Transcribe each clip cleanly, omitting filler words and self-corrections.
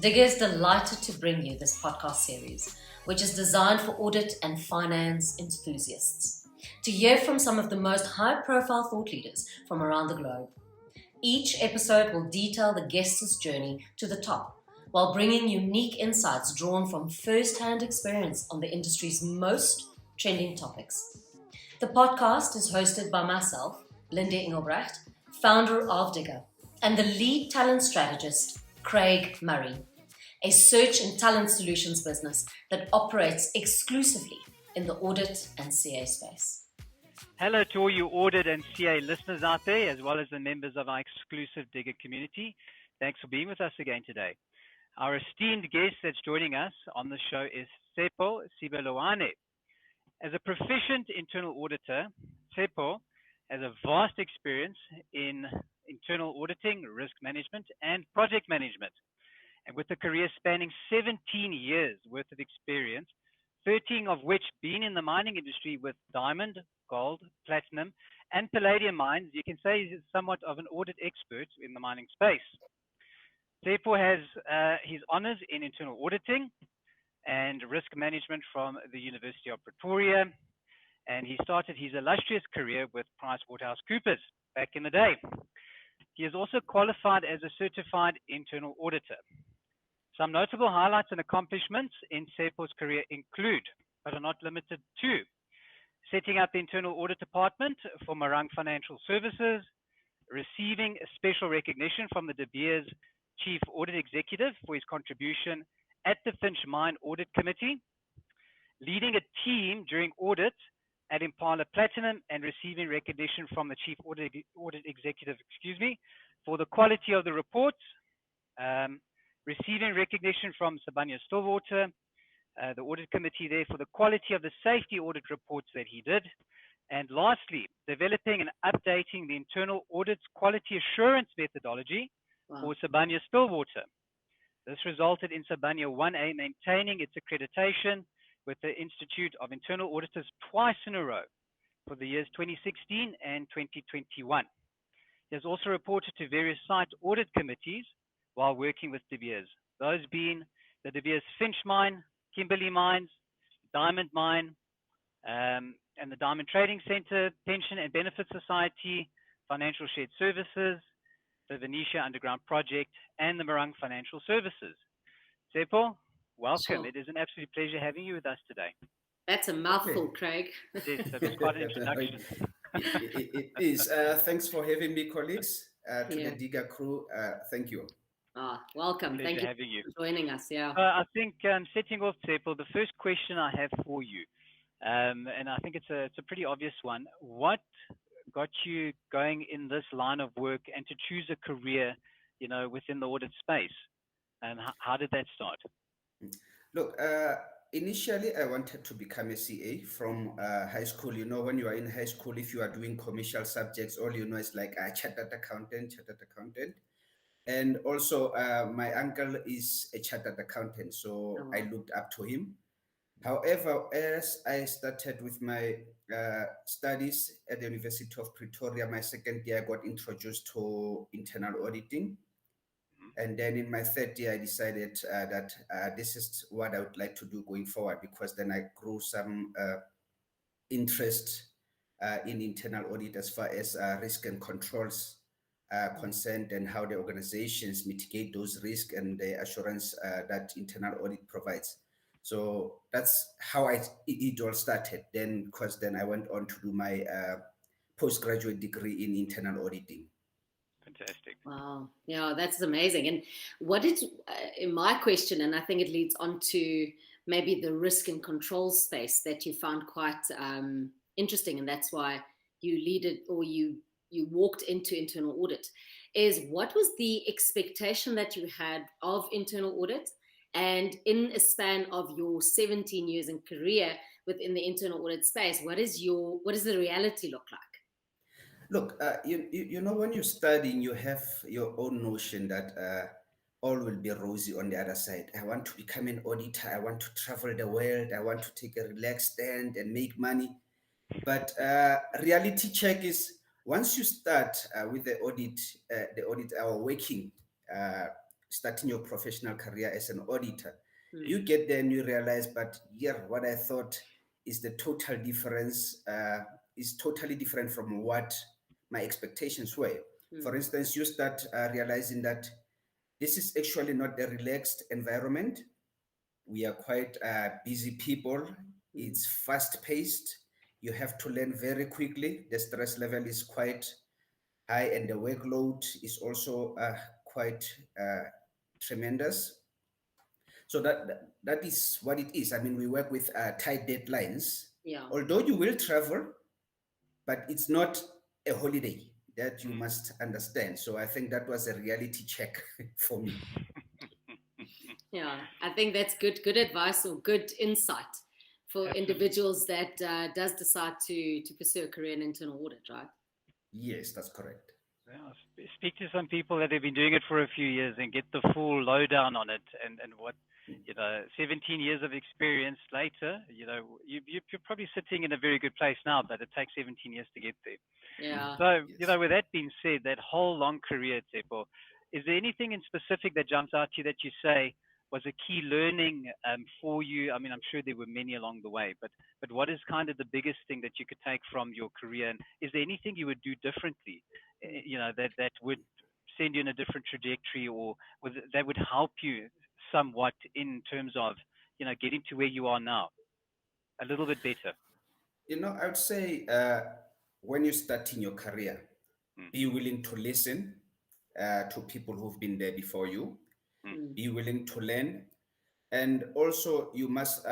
Digger is delighted to bring you this podcast series, which is designed for audit and finance enthusiasts, to hear from some of the most high-profile thought leaders from around the globe. Each episode will detail the guest's journey to the top, while bringing unique insights drawn from first-hand experience on the industry's most trending topics. The podcast is hosted by myself, Linda Engelbrecht, founder of Digger, and the lead talent strategist, Craig Murray, a search and talent solutions business that operates exclusively in the audit and CA space. Hello to all you audit and CA listeners out there, as well as the members of our exclusive Digger community. Thanks for being with us again today. Our esteemed guest that's joining us on the show is Tshepo Sebiloane. As a proficient internal auditor, Tshepo has a vast experience in internal auditing, risk management, and project management. And with a career spanning 17 years worth of experience, 13 of which being in the mining industry with diamond, gold, platinum, and palladium mines, you can say he's somewhat of an audit expert in the mining space. Tshepo has his honors in internal auditing and risk management from the University of Pretoria, and he started his illustrious career with PricewaterhouseCoopers back in the day. He is also qualified as a certified internal auditor. Some notable highlights and accomplishments in Tshepo's career include, but are not limited to, setting up the internal audit department for Marang Financial Services, receiving a special recognition from the De Beers Chief Audit Executive for his contribution at the Finsch Mine Audit Committee, leading a team during audit at Impala Platinum and receiving recognition from the Chief Audit Executive, for the quality of the reports, receiving recognition from Sibanye Stillwater, the audit committee there for the quality of the safety audit reports that he did. And lastly, developing and updating the internal audit's quality assurance methodology for Sibanye Stillwater. This resulted in Sibanye 1A maintaining its accreditation with the Institute of Internal Auditors twice in a row for the years 2016 and 2021. He has also reported to various site audit committees while working with De Beers, those being the De Beers Finsch Mine, Kimberley Mines, Diamond Mine, and the Diamond Trading Center, Pension and Benefit Society, Financial Shared Services, the Venetia Underground Project, and the Marang Financial Services. Tshepo, welcome. Sure. It is an absolute pleasure having you with us today. That's a mouthful, Craig. Yes, that's quite an introduction. It is. Thanks for having me, colleagues. To the Digger crew, thank you. Welcome. Pleasure Thank you having you for joining us. Yeah. I think setting off, Tshepo, the first question I have for you, and I think it's a pretty obvious one. What got you going in this line of work and to choose a career, within the audit space? And how did that start? Look, initially I wanted to become a CA from high school. When you are in high school, if you are doing commercial subjects, all you know is like a chartered accountant. And also my uncle is a chartered accountant, so I looked up to him. However, as I started with my studies at the University of Pretoria, my second year, I got introduced to internal auditing. And then in my third year, I decided that this is what I would like to do going forward, because then I grew some interest in internal audit as far as risk and controls concerned, and how the organizations mitigate those risks and the assurance that internal audit provides. So that's how it all started. Then, because then I went on to do my postgraduate degree in internal auditing. Fantastic. Wow. Yeah, that's amazing. And what is my question, and I think it leads on to maybe the risk and control space that you found quite interesting, and that's why you lead it, or you walked into internal audit, is what was the expectation that you had of internal audit? And in a span of your 17 years in career within the internal audit space, what does the reality look like? Look, when you're studying, you have your own notion that all will be rosy on the other side. I want to become an auditor. I want to travel the world. I want to take a relaxed stand and make money. But reality check is, once you start with the audit, our working starting your professional career as an auditor. Mm. You get there and you realize, but yeah, what I thought is the total difference, is totally different from what my expectations were. For instance, you start realizing that this is actually not a relaxed environment. We are quite busy people. It's fast paced. You have to learn very quickly. The stress level is quite high, and the workload is also quite tremendous. So that is what it is. I mean, we work with tight deadlines. Yeah. Although you will travel, but it's not a holiday, that you must understand. So I think that was a reality check for me. Yeah, I think that's good advice or good insight for Absolutely. individuals that does decide to pursue a career in internal audit, right? Yes, that's correct. Yeah, speak to some people that have been doing it for a few years and get the full lowdown on it, and what, 17 years of experience later, you're probably sitting in a very good place now, but it takes 17 years to get there. Yeah. So, Yes. with that being said, that whole long career, Tshepo, is there anything in specific that jumps out to you that you say was a key learning for you? I mean, I'm sure there were many along the way, but what is kind of the biggest thing that you could take from your career? And is there anything you would do differently, that would send you in a different trajectory, or that would help you somewhat in terms of, getting to where you are now a little bit better? I would say when you're starting your career, be willing to listen to people who've been there before you. Be willing to learn. And also, you must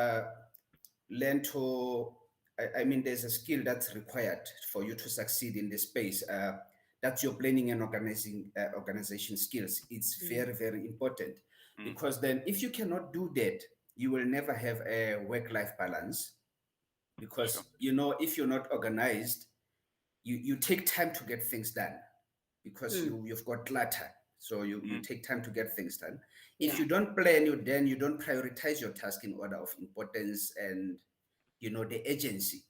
learn to, I mean, there's a skill that's required for you to succeed in this space. That's your planning and organization skills. It's very, very important, because then if you cannot do that, you will never have a work-life balance. Because, if you're not organized, you take time to get things done, because you've got clutter. So you take time to get things done. If you don't plan, then you don't prioritize your task in order of importance and, the agency,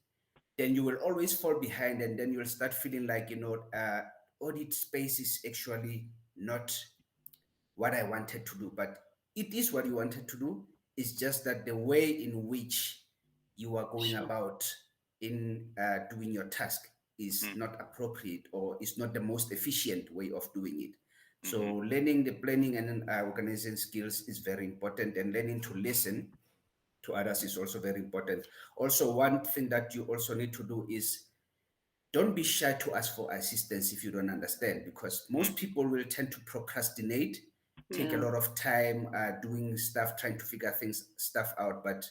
then you will always fall behind, and then you'll start feeling like, audit space is actually not what I wanted to do. But it is what you wanted to do. It's just that the way in which you are going about in doing your task is not appropriate, or is not the most efficient way of doing it. So learning the planning and organizing skills is very important, and learning to listen to others is also very important. Also, one thing that you also need to do is don't be shy to ask for assistance if you don't understand, because most people will tend to procrastinate, take a lot of time doing stuff, trying to figure stuff out. But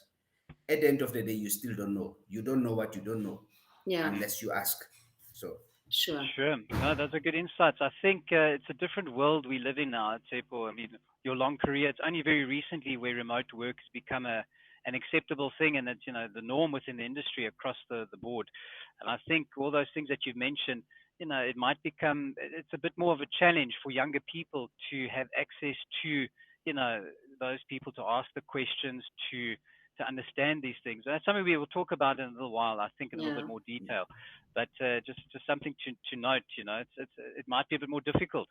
at the end of the day, you still don't know. You don't know what you don't know unless you ask. So Sure. No, those are good insights. I think it's a different world we live in now, Tshepo. I mean, your long career, it's only very recently where remote work has become an acceptable thing, and it's, the norm within the industry across the board. And I think all those things that you've mentioned, it might become, it's a bit more of a challenge for younger people to have access to, those people to ask the questions, to understand these things. That's something we will talk about in a little while, I think, in a little bit more detail. But just something to note, it might be a bit more difficult,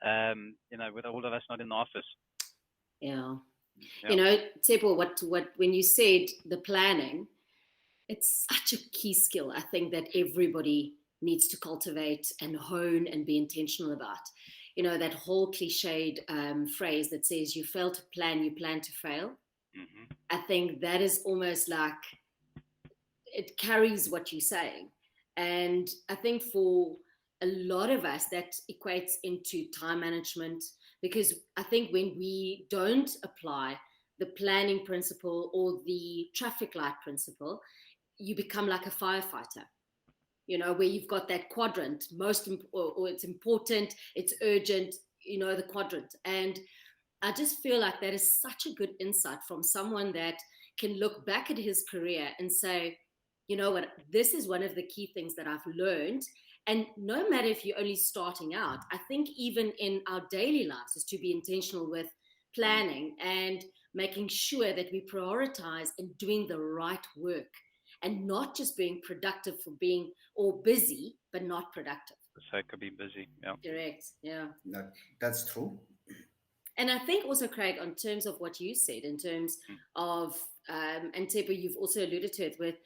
with all of us not in the office. Yeah. Tshepo, what when you said the planning, it's such a key skill, I think, that everybody needs to cultivate and hone and be intentional about. That whole cliched phrase that says, you fail to plan, you plan to fail. I think that is almost like it carries what you're saying. And I think for a lot of us, that equates into time management, because I think when we don't apply the planning principle or the traffic light principle, you become like a firefighter, where you've got that quadrant, or it's important, it's urgent, the quadrant. And I just feel like that is such a good insight from someone that can look back at his career and say, you know what, this is one of the key things that I've learned. And no matter if you're only starting out, I think even in our daily lives is to be intentional with planning and making sure that we prioritize and doing the right work, and not just being productive for being, or busy, but not productive. So it could be busy. Yeah. Correct. Yeah. that's true. And I think also, Craig, in terms of what you said, in terms of, and Tshepo, you've also alluded to it with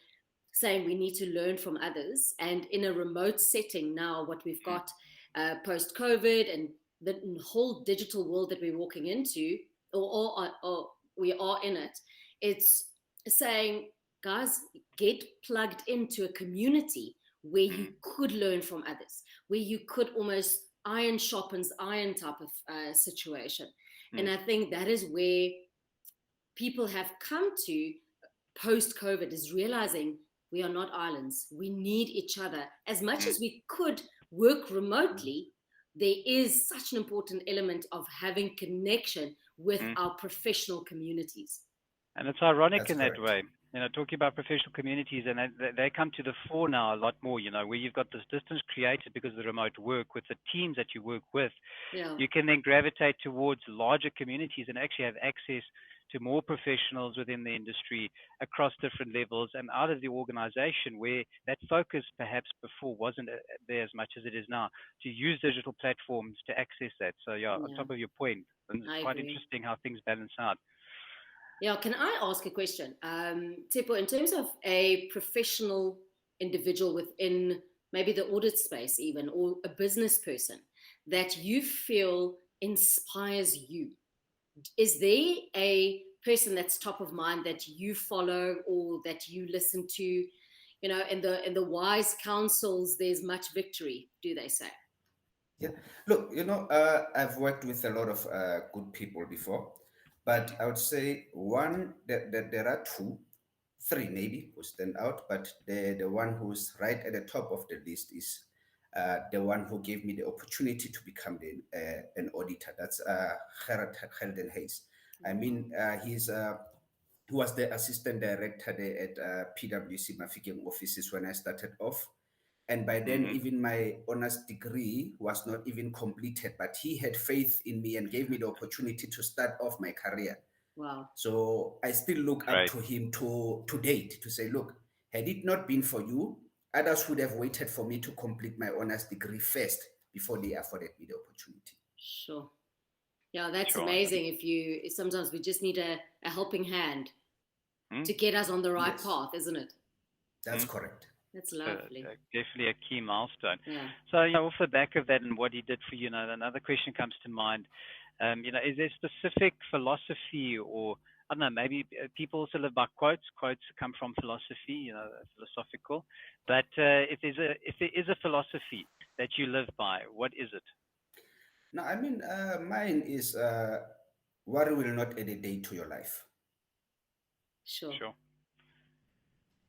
saying we need to learn from others. And in a remote setting now, what we've got post-COVID and the whole digital world that we're walking into, or we are in it, it's saying, guys, get plugged into a community where you could learn from others, where you could almost iron sharpens iron type of situation. And I think that is where people have come to post-COVID, is realizing we are not islands. We need each other. As much as we could work remotely, there is such an important element of having connection with our professional communities. And it's ironic That's in that correct. way, talking about professional communities, and they come to the fore now a lot more, where you've got this distance created because of the remote work with the teams that you work with. Yeah. You can then gravitate towards larger communities and actually have access to more professionals within the industry across different levels and out of the organization, where that focus perhaps before wasn't there as much as it is now, to use digital platforms to access that. So on top of your point, and it's quite interesting how things balance out. Yeah, can I ask a question? Tshepo, in terms of a professional individual within maybe the audit space even, or a business person that you feel inspires you, is there a person that's top of mind that you follow or that you listen to? In the wise counsels, there's much victory, do they say? Yeah. Look, I've worked with a lot of good people before, but I would say there are two, three maybe who stand out, but the one who's right at the top of the list is the one who gave me the opportunity to become an auditor. That's Gerard Hayes. I mean, he was the assistant director there at PwC Mafikeng offices when I started off. And by then, even my honors degree was not even completed, but he had faith in me and gave me the opportunity to start off my career. Wow. So I still look up to him to date to say, look, had it not been for you, others would have waited for me to complete my honors degree first before they afforded me the opportunity. Sure. Yeah, that's amazing. If sometimes we just need a helping hand to get us on the right path, isn't it? That's correct. That's lovely. Definitely a key milestone. Yeah. So, off the back of that and what he did for you, another question comes to mind. Is there specific philosophy, or I don't know, maybe people also live by quotes. Quotes come from philosophy, philosophical. But if there is a philosophy that you live by, what is it? No, I mean, mine is worry will not add a day to your life. Sure.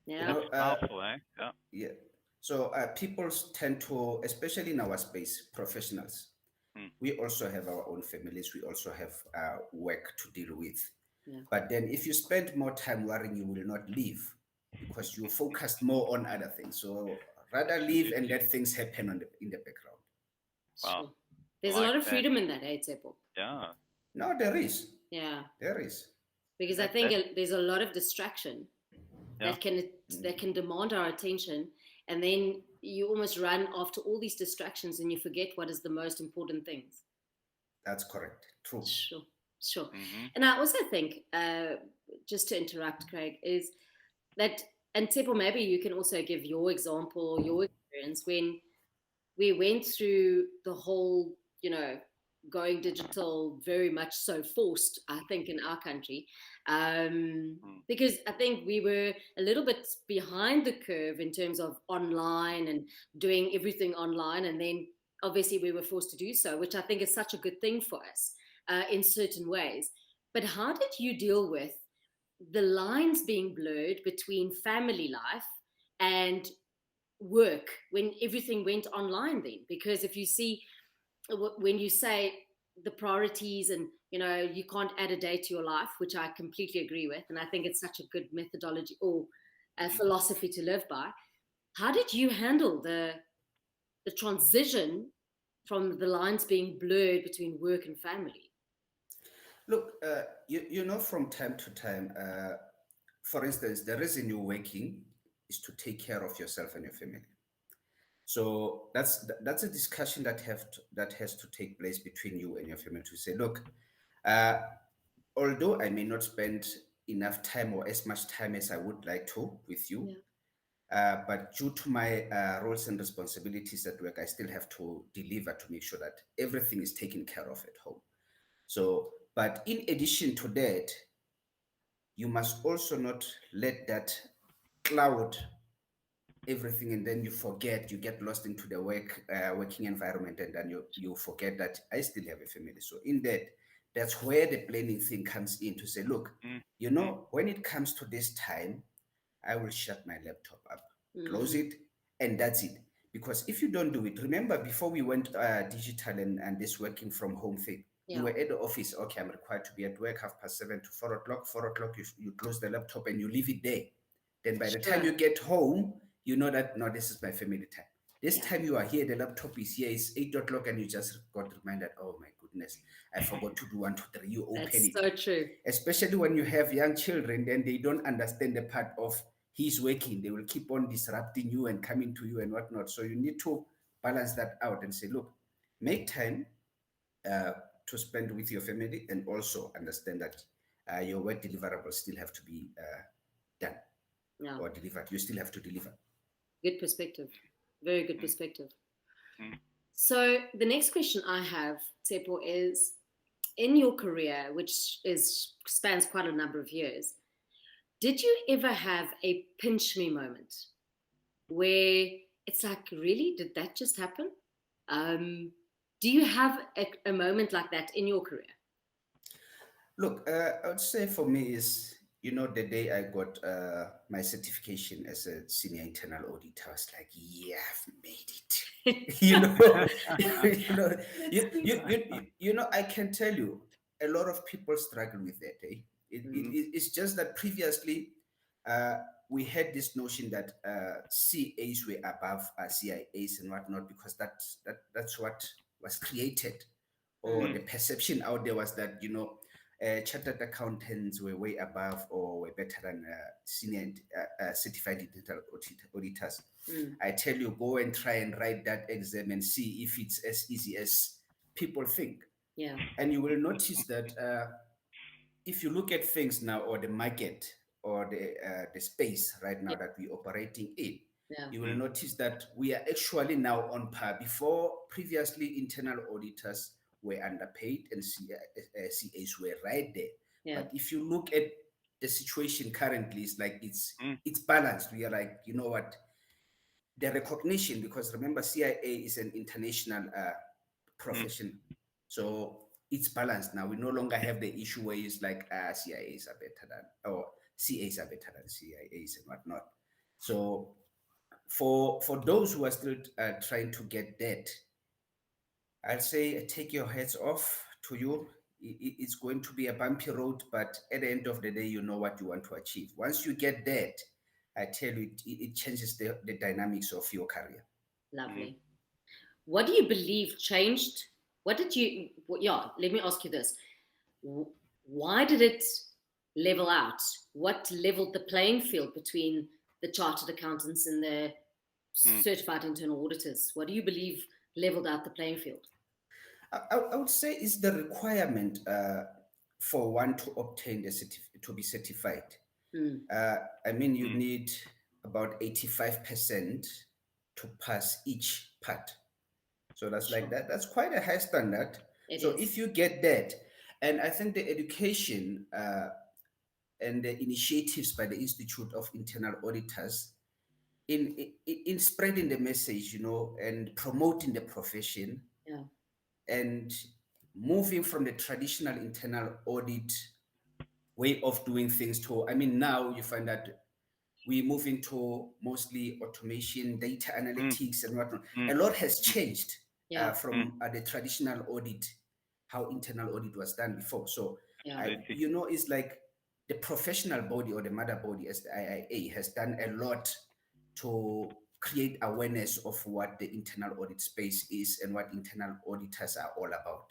Yeah. That's powerful, eh? Yeah. Yeah. So people tend to, especially in our space, professionals, we also have our own families. We also have work to deal with. Yeah. But then if you spend more time worrying, you will not live because you focused more on other things. So rather live and let things happen in the background. Wow. Sure. There's a lot of freedom in that, eh, Tshepo? Yeah. No, there is. Yeah. There is. Because I think there's a lot of distraction that can demand our attention, and then you almost run after all these distractions and you forget what is the most important things. That's correct. True. Sure. And I also think, just to interrupt, Craig, is that, and Tshepo, maybe you can also give your example, your experience when we went through the whole, going digital, very much so forced, I think, in our country, because I think we were a little bit behind the curve in terms of online and doing everything online. And then obviously we were forced to do so, which I think is such a good thing for us in certain ways. But how did you deal with the lines being blurred between family life and work when everything went online then? Because if you see, when you say the priorities and you can't add a day to your life, which I completely agree with, and I think it's such a good methodology or a philosophy to live by, how did you handle the transition from the lines being blurred between work and family? Look, from time to time, for instance, the reason you're working is to take care of yourself and your family. So that's a discussion that has to take place between you and your family to say, look, Although I may not spend enough time or as much time as I would like to with you, but due to my roles and responsibilities at work, I still have to deliver to make sure that everything is taken care of at home. So, but in addition to that, you must also not let that cloud everything, and then you forget, you get lost into the working environment, and then you forget that I still have a family. So in that, that's where the planning thing comes in to say, look, you know, when it comes to this time, I will shut my laptop up, close it, and that's it. Because if you don't do it, remember before we went digital and this working from home thing, you were at the office, okay, I'm required to be at work 7:30 to 4 o'clock. 4 o'clock, you close the laptop and you leave it there. Then by the time you get home, you know that, no, this is my family time. This time you are here, the laptop is here, it's 8 o'clock, and you just got reminded, oh my goodness, I forgot to do 1, 2, 3. You open That's it. so true. Especially when you have young children, then they don't understand the part of he's working. They will keep on disrupting you and coming to you and whatnot. So you need to balance that out and say, look, make time to spend with your family, and also understand that your work deliverables still have to be done or delivered. You still have to deliver. Good perspective. Very good perspective. So the next question I have, Tshepo, is in your career, which spans quite a number of years, did you ever have a pinch me moment where it's like, really, did that just happen? Do you have a moment like that in your career? Look, I would say for me is, you know, the day I got my certification as a senior internal auditor, I was like, yeah, I've made it. you know, I can tell you, a lot of people struggle with that. It's just that previously we had this notion that CAs were above CIAs and whatnot, because that's what was created, or the perception out there was that, you know, chartered accountants were way above or were better than senior certified internal auditors. I tell you, go and try and write that exam and see if it's as easy as people think. Yeah. And you will notice that if you look at things now, or the market, or the space right now that we're operating in, you will notice that we are actually now on par. Before, previously, internal auditors were underpaid and CAs were right there. But if you look at the situation currently, it's like it's balanced. We are like, you know what, the recognition, because remember, CIA is an international profession, so it's balanced now. We no longer have the issue where it's like CIAs are better than, or CAs are better than CIAs and whatnot. So for those who are still trying to get that, I'll say take your heads off to you. It's going to be a bumpy road, but at the end of the day, you know what you want to achieve. Once you get that, I tell you, it changes the dynamics of your career. Lovely. What do you believe changed? Let me ask you this. Why did it level out? What leveled the playing field between the chartered accountants and the certified internal auditors? What do you believe leveled out the playing field? I would say it's the requirement for one to obtain to be certified. I mean, you need about 85% to pass each part. So that's like that. That's quite a high standard. If you get that, and I think the education and the initiatives by the Institute of Internal Auditors in spreading the message, you know, and promoting the profession, and moving from the traditional internal audit way of doing things to, I mean, now you find that we're moving to mostly automation, data analytics, and whatnot. A lot has changed from the traditional audit, how internal audit was done before. So, you know, it's like the professional body, or the mother body as the IIA, has done a lot to create awareness of what the internal audit space is and what internal auditors are all about.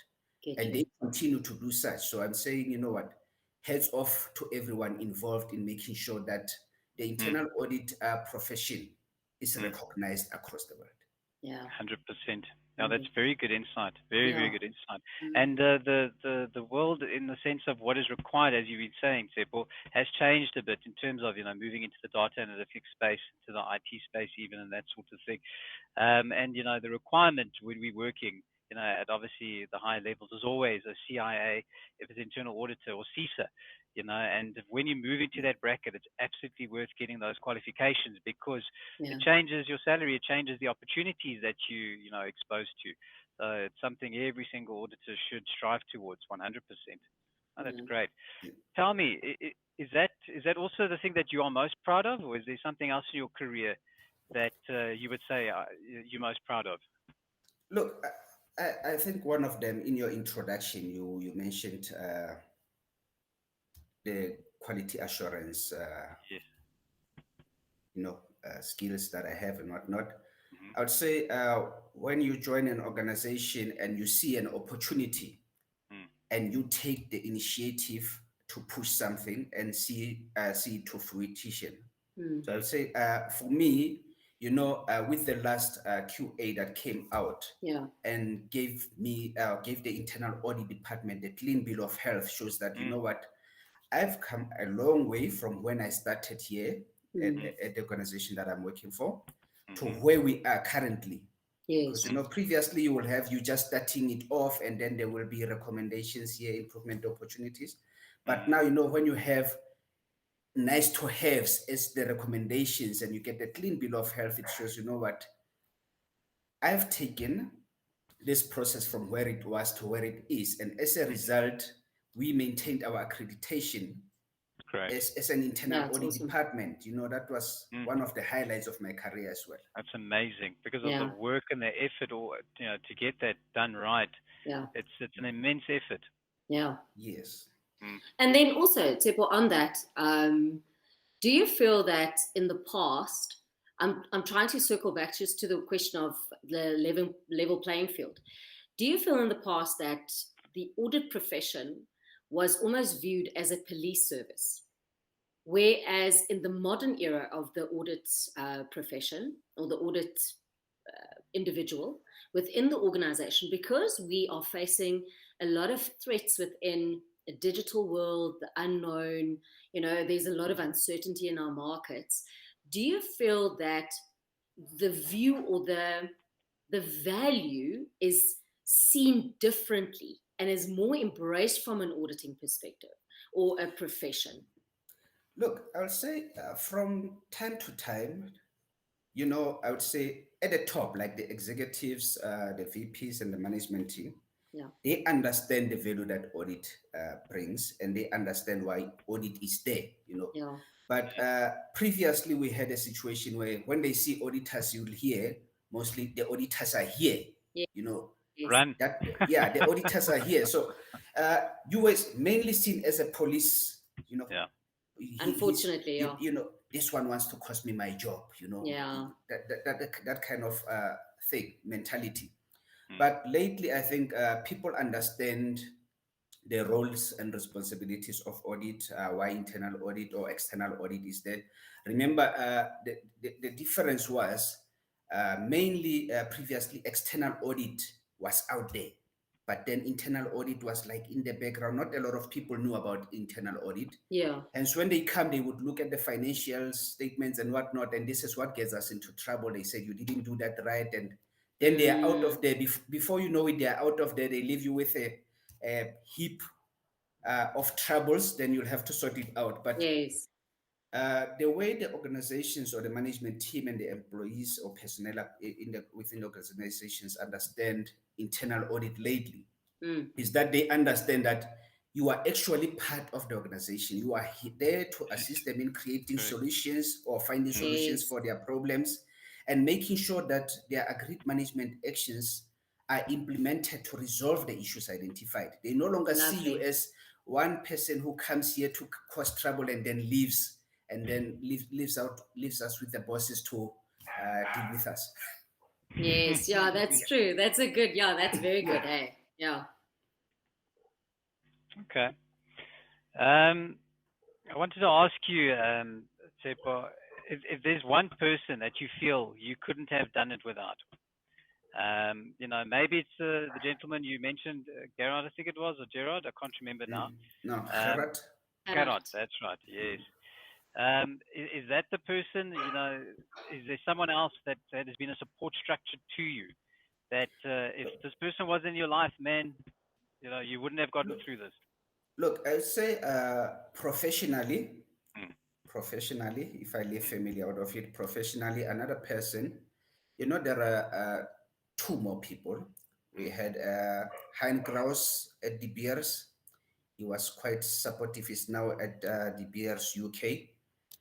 And they continue to do such. So I'm saying, you know what, heads off to everyone involved in making sure that the internal audit profession is recognized across the world. 100%. Now that's very good insight. Very, Yeah. very good insight. And the world, in the sense of what is required, as you've been saying, Tshepo, has changed a bit in terms of moving into the data analytics space, to the IT space, even, and that sort of thing. And the requirement when we're working, at obviously the higher levels is always a CIA, if it's internal auditor or CISA. And when you move into that bracket, it's absolutely worth getting those qualifications, because it changes your salary, it changes the opportunities that you're exposed to. So it's something every single auditor should strive towards 100%. Oh, that's great. Tell me, is that also the thing that you are most proud of, or is there something else in your career that you would say you're most proud of? Look, I think one of them, in your introduction, you mentioned the quality assurance, Yes. skills that I have and whatnot. I would say when you join an organization and you see an opportunity and you take the initiative to push something and see it to fruition. So I would say for me, with the last QA that came out and gave the internal audit department the clean bill of health, shows that, you know what, I've come a long way from when I started here at the organization that I'm working for to where we are currently. Yes. Because previously you just starting it off, and then there will be recommendations here, improvement opportunities. But now, when you have nice to haves as the recommendations and you get the clean bill of health, it shows, you know what, I've taken this process from where it was to where it is. And as a result, we maintained our accreditation as an internal audit department. That was one of the highlights of my career as well. That's amazing, because of the work and the effort, to get that done right. It's an immense effort. Yeah. Yes. And then also, Tshepo, on that, do you feel that in the past, I'm trying to circle back just to the question of the level playing field. Do you feel in the past that the audit profession was almost viewed as a police service, whereas in the modern era of the audit profession, or the audit individual within the organization, because we are facing a lot of threats within a digital world, the unknown, there's a lot of uncertainty in our markets. Do you feel that the view or the value is seen differently and is more embraced from an auditing perspective or a profession? Look, I would say from time to time, I would say at the top, like the executives, the VPs and the management team, they understand the value that audit brings, and they understand why audit is there, But previously we had a situation where when they see auditors, you'll hear mostly the auditors are here, Run. The auditors are here. So you were mainly seen as a police, Unfortunately, this one wants to cost me my job, that kind of thing, mentality. But lately, I think people understand the roles and responsibilities of audit, why internal audit or external audit is there. Remember, the difference was mainly previously external audit was out there, but then internal audit was like in the background. Not a lot of people knew about internal audit. And so when they come, they would look at the financial statements and whatnot, and this is what gets us into trouble. They said, you didn't do that right, and then they are out of there. Before you know it, they are out of there. They leave you with a heap of troubles. Then you'll have to sort it out. But the way the organizations or the management team and the employees or personnel within the organizations understand internal audit lately is that they understand that you are actually part of the organization. You are there to assist them in creating solutions or finding solutions for their problems, and making sure that their agreed management actions are implemented to resolve the issues identified. They no longer see you as one person who comes here to cause trouble and then leaves, and then leaves us with the bosses to deal with us. Yes, that's true. That's that's very good. Hey, Okay. I wanted to ask you, Tshepo, if there's one person that you feel you couldn't have done it without, Maybe it's the gentleman you mentioned, Gerard, I think it was, or Gerard, I can't remember now. No, Um, Gerard. Gerard, that's right, yes. Is that the person, is there someone else that has been a support structure to you? That if this person was in your life, man, you wouldn't have gotten through this. Look, I would say professionally, Mm. if I leave family out of it, professionally, another person, there are two more people. We had Hein Kraus at De Beers. He was quite supportive. He's now at De Beers UK.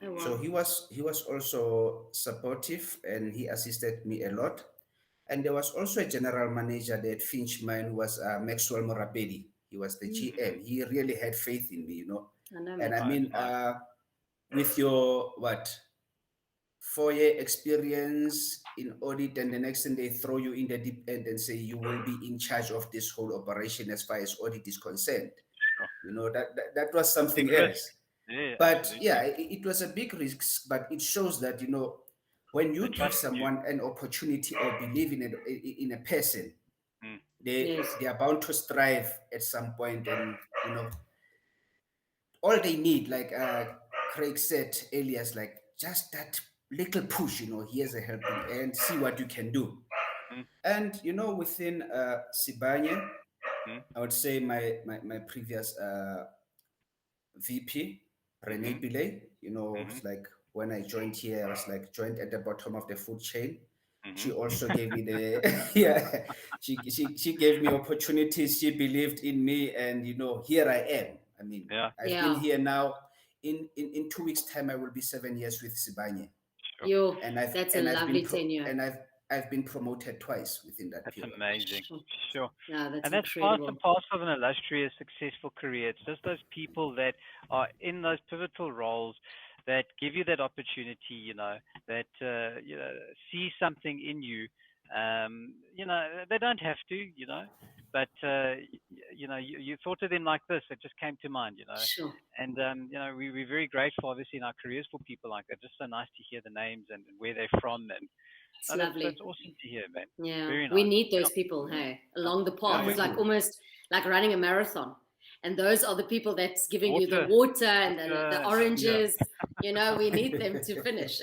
Oh, wow. So he was also supportive, and he assisted me a lot. And there was also a general manager there at Finsch mine who was Maxwell Morabedi. He was the GM. He really had faith in me, I know, And Max. I mean, with your 4-year experience in audit, and the next thing they throw you in the deep end and say you will be in charge of this whole operation as far as audit is concerned. Sure. That was something Big else. risk. Yeah, But absolutely. yeah, it was a big risk, but it shows that when you They give trust someone an opportunity or believe in a person, they Yes. are bound to strive at some point, and all they need, like Craig said earlier, is like just that little push. Here's a helping hand, see what you can do. And within Sibanye, I would say my previous VP, Rene Pillay, it's like when I joined here, I was like joined at the bottom of the food chain. She also gave me the she gave me opportunities. She believed in me, and here I am. I mean, I've been here now. In 2 weeks' time, I will be 7 years with Sibanye. Sure. And That's a lovely tenure. And I've been promoted twice within that period. That's amazing. Sure. Yeah, that's and that's incredible. part and parcel of an illustrious, successful career. It's just those people that are in those pivotal roles that give you that opportunity, that see something in you. They don't have to, but you thought of them like this. It just came to mind, Sure. And we're very grateful, obviously, in our careers for people like that. Just so nice to hear the names and where they're from, and it's lovely. That's awesome to hear, man. Yeah, very nice. We need those people, hey, along the path. It's like almost like running a marathon. And those are the people that's giving you the water and the oranges. We need them to finish.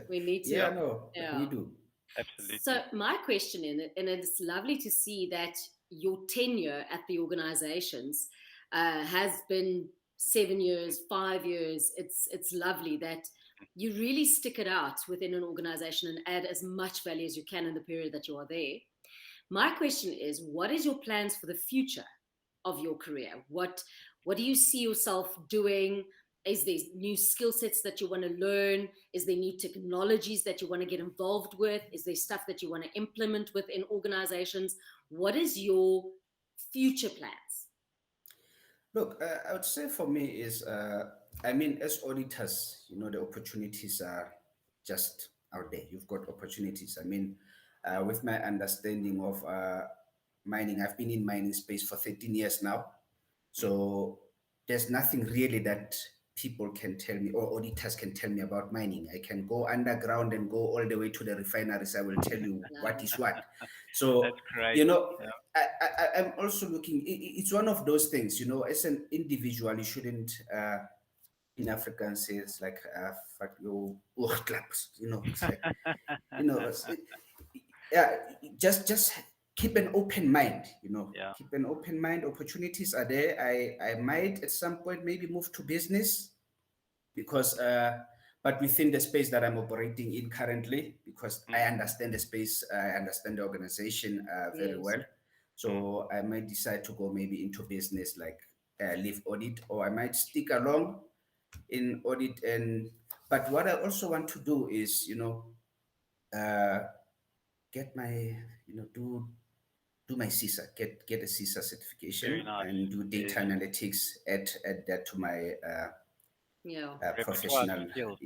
We need to. We do. Absolutely. So my question and it's lovely to see that your tenure at the organizations has been 7 years, 5 years. It's lovely that you really stick it out within an organization and add as much value as you can in the period that you are there. My question is, what is your plans for the future of your career? What do you see yourself doing? Is there new skill sets that you want to learn? Is there new technologies that you want to get involved with? Is there stuff that you want to implement within organizations? What is your future plans? Look, I would say for me is, as auditors, the opportunities are just out there. You've got opportunities. With my understanding of mining, I've been in mining space for 13 years now. So there's nothing really that people can tell me or auditors can tell me about mining. I can go underground and go all the way to the refineries. I will tell you what is what. So, that's great. I'm also looking, it's one of those things, as an individual, you shouldn't, in African says like, fuck your claps, it's like, just keep an open mind, keep an open mind. Opportunities are there. I might at some point maybe move to business because, but within the space that I'm operating in currently, because I understand the space, I understand the organization very well. So I might decide to go maybe into business, like leave audit, or I might stick along in audit. But what I also want to do is, get my, do my CISA, get a CISA certification and do data analytics, add that to my professional skills.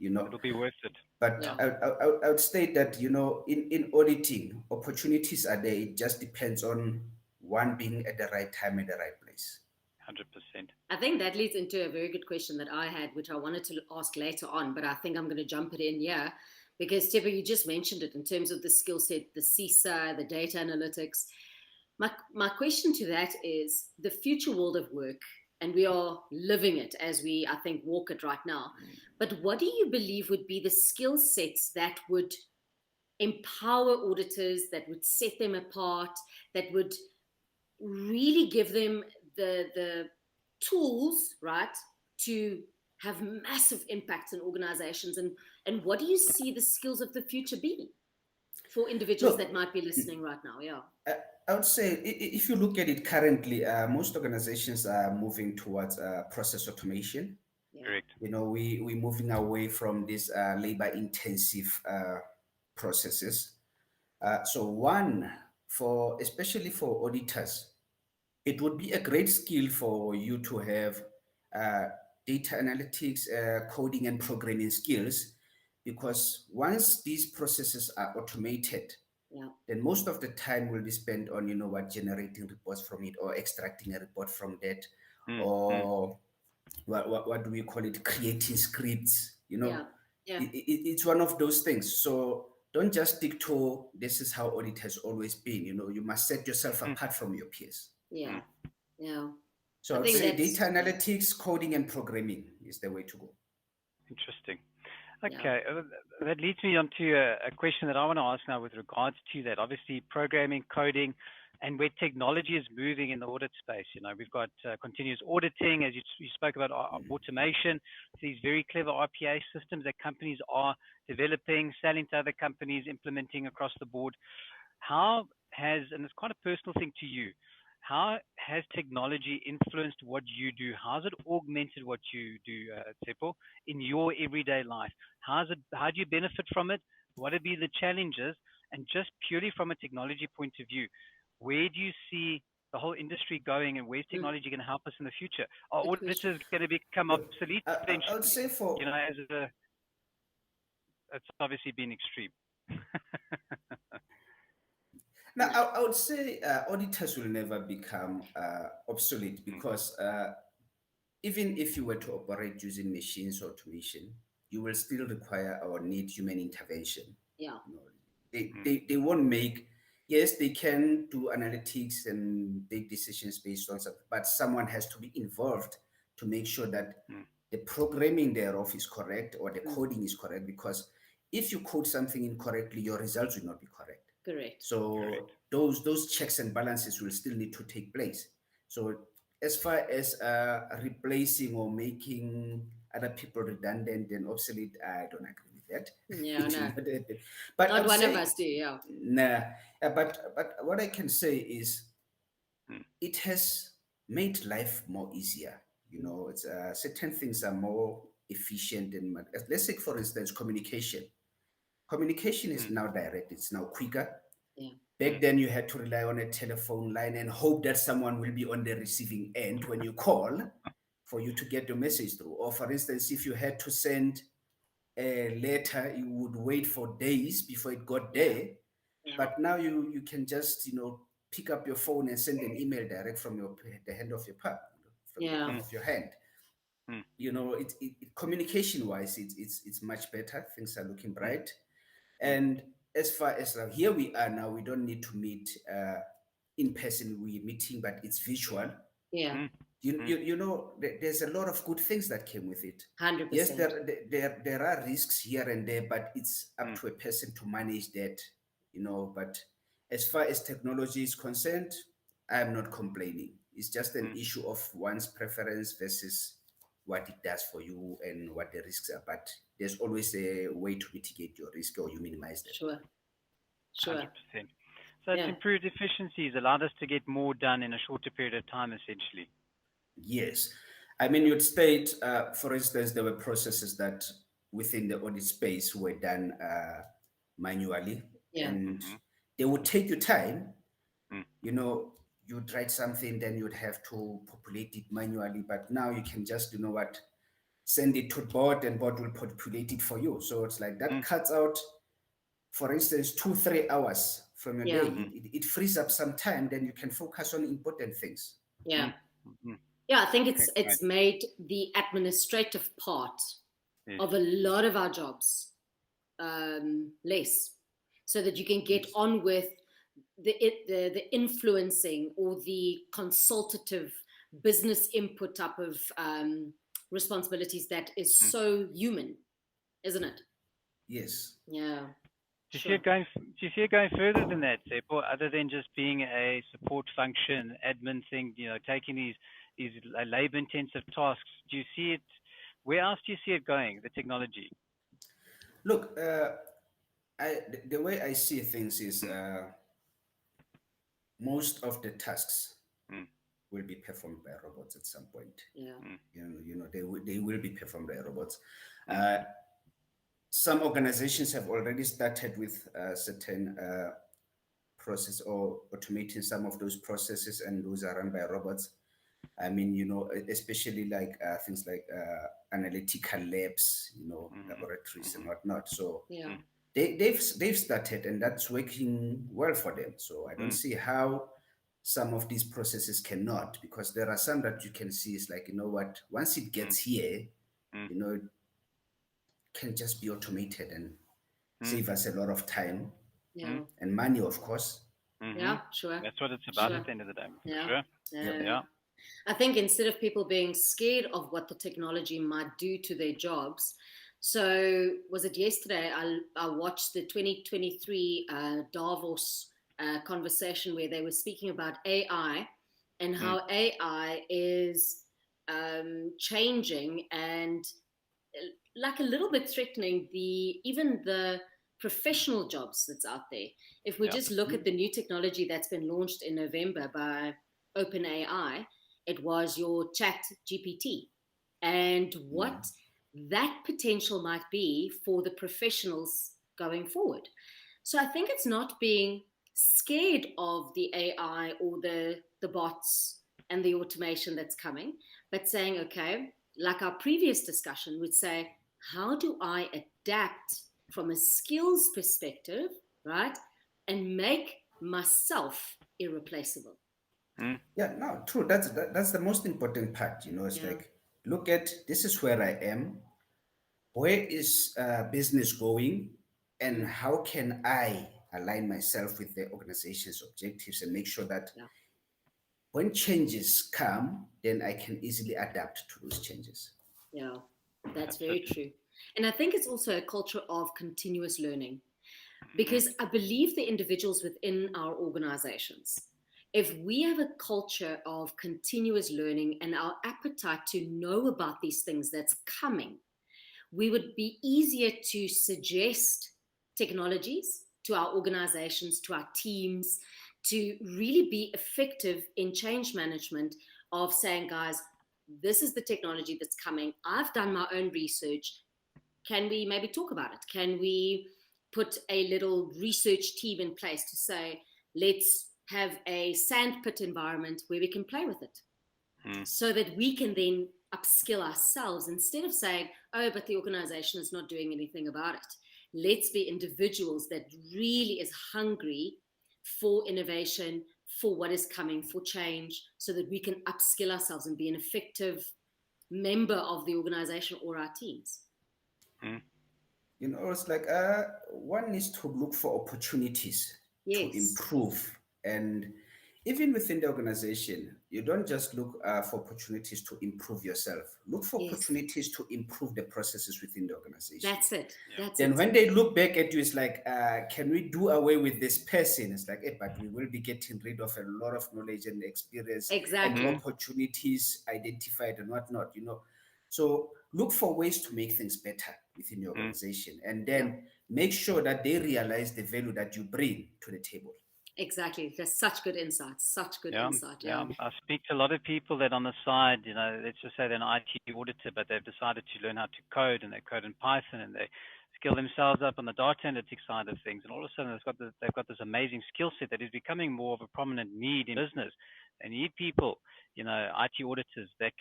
It'll be worth it. But I would state that in auditing, opportunities are there. It just depends on one being at the right time at the right place. 100%. I think that leads into a very good question that I had, which I wanted to ask later on, but I think I'm going to jump it in here. Because Tshepo, you just mentioned it in terms of the skill set, the CISA, the data analytics. My question to that is the future world of work, and we are living it as we, I think, walk it right now. But what do you believe would be the skill sets that would empower auditors, that would set them apart, that would really give them the tools, right, to have massive impacts in organizations? And what do you see the skills of the future be for individuals that might be listening right now? Yeah. I would say if you look at it currently, most organizations are moving towards process automation. Correct. You know, we're moving away from these labor-intensive processes. So especially for auditors, it would be a great skill for you to have data analytics, coding and programming skills, because once these processes are automated, then most of the time will be spent on, generating reports from it or extracting a report from that, or what do we call it? Creating scripts, It's one of those things. So don't just stick to this is how audit has always been. You must set yourself apart from your peers. Yeah. So I'd say data analytics, coding and programming is the way to go. Interesting. Okay, that leads me on to a question that I want to ask now with regards to that. Obviously, programming, coding, and where technology is moving in the audit space. We've got continuous auditing, as you spoke about, automation, these very clever RPA systems that companies are developing, selling to other companies, implementing across the board. And it's quite a personal thing to you, how has technology influenced what you do? How has it augmented what you do, Tshepo, in your everyday life? How do you benefit from it? What would be the challenges? And just purely from a technology point of view, where do you see the whole industry going, and where's technology going to help us in the future? Are auditors going to become obsolete eventually? I would say it's obviously been extreme. Now, I would say auditors will never become obsolete, because even if you were to operate using machines or automation, you will still require or need human intervention. They won't make, yes, they can do analytics and make decisions based on something, but someone has to be involved to make sure that the programming thereof is correct, or the coding is correct, because if you code something incorrectly, your results will not be correct. Correct. So those checks and balances will still need to take place. So as far as replacing or making other people redundant and obsolete, I don't agree with that. Yeah, no. But not one of us do, yeah. Nah. But what I can say is it has made life more easier. It's certain things are more efficient, and let's say, for instance, communication. Communication is now direct. It's now quicker. Back then, you had to rely on a telephone line and hope that someone will be on the receiving end when you call for you to get your message through. Or, for instance, if you had to send a letter, you would wait for days before it got there. But now you can just, pick up your phone and send an email direct from the hand of your palm, from the palm of your hand. Communication-wise, it's much better. Things are looking bright. And as far as here we are now, we don't need to meet in person. We're meeting, but it's visual. There's a lot of good things that came with it. 100%. Yes, there are risks here and there, but it's up to a person to manage that. But as far as technology is concerned, I'm not complaining. It's just an issue of one's preference versus what it does for you and what the risks are. But there's always a way to mitigate your risk, or you minimize them. Sure. 100%. So it's improved efficiencies, allowed us to get more done in a shorter period of time, essentially. Yes. I mean, you'd state, for instance, there were processes that within the audit space were done manually, and they would take you time. You'd write something, then you'd have to populate it manually. But now you can just, send it to bot, and bot will populate it for you. So it's like that cuts out, for instance, 2-3 hours from your day. It frees up some time, then you can focus on important things. Yeah, I think it's made the administrative part of a lot of our jobs less, so that you can get on with the influencing or the consultative business input type of responsibilities that is so human, isn't it? Yes. Yeah. Do you see it going further than that, Tshepo, other than just being a support function, admin thing, taking these labor-intensive tasks? Do you see it? Where else do you see it going, the technology? Look, the way I see things is most of the tasks will be performed by robots at some point. Yeah. They will be performed by robots. Some organizations have already started with certain process or automating some of those processes, and those are run by robots. I mean, especially like things like analytical labs, laboratories and whatnot. So Yeah. they've started, and that's working well for them. So I don't see how some of these processes cannot, because there are some that you can see is like, what, once it gets here, it can just be automated and save us a lot of time and money, of course. Yeah, sure. That's what it's about at the end of the day, for sure. Yeah. I think instead of people being scared of what the technology might do to their jobs, so was it yesterday I watched the 2023 Davos conversation where they were speaking about AI and how AI is changing and like a little bit threatening even the professional jobs that's out there. If we just look at the new technology that's been launched in November by OpenAI, it was your chat GPT, and what that potential might be for the professionals going forward. So I think it's not being scared of the AI or the bots and the automation that's coming, but saying, okay, like our previous discussion would say, how do I adapt from a skills perspective, right? And make myself irreplaceable. Yeah, no, true. That's the most important part. It's like, look at, this is where I am. Where is business going? And how can I align myself with the organization's objectives and make sure that when changes come, then I can easily adapt to those changes. Yeah, that's very true. And I think it's also a culture of continuous learning, because I believe the individuals within our organizations, if we have a culture of continuous learning and our appetite to know about these things that's coming, we would be easier to suggest technologies to our organizations, to our teams, to really be effective in change management of saying, guys, this is the technology that's coming. I've done my own research. Can we maybe talk about it? Can we put a little research team in place to say, let's have a sandpit environment where we can play with it, so that we can then upskill ourselves instead of saying, oh, but the organization is not doing anything about it. Let's be individuals that really is hungry for innovation, for what is coming, for change, so that we can upskill ourselves and be an effective member of the organization or our teams. It's like one needs to look for opportunities to improve. And even within the organization, you don't just look for opportunities to improve yourself. Look for opportunities to improve the processes within the organization. That's it. Then when they look back at you, it's like, can we do away with this person? It's like, but we will be getting rid of a lot of knowledge and experience and opportunities identified and whatnot, So look for ways to make things better within your organization, and then make sure that they realize the value that you bring to the table. Exactly. That's such good insight. Yeah. I speak to a lot of people that on the side, let's just say they're an IT auditor, but they've decided to learn how to code, and they code in Python, and they skill themselves up on the data analytics side of things. And all of a sudden, they've got this amazing skill set that is becoming more of a prominent need in business. They need people, IT auditors that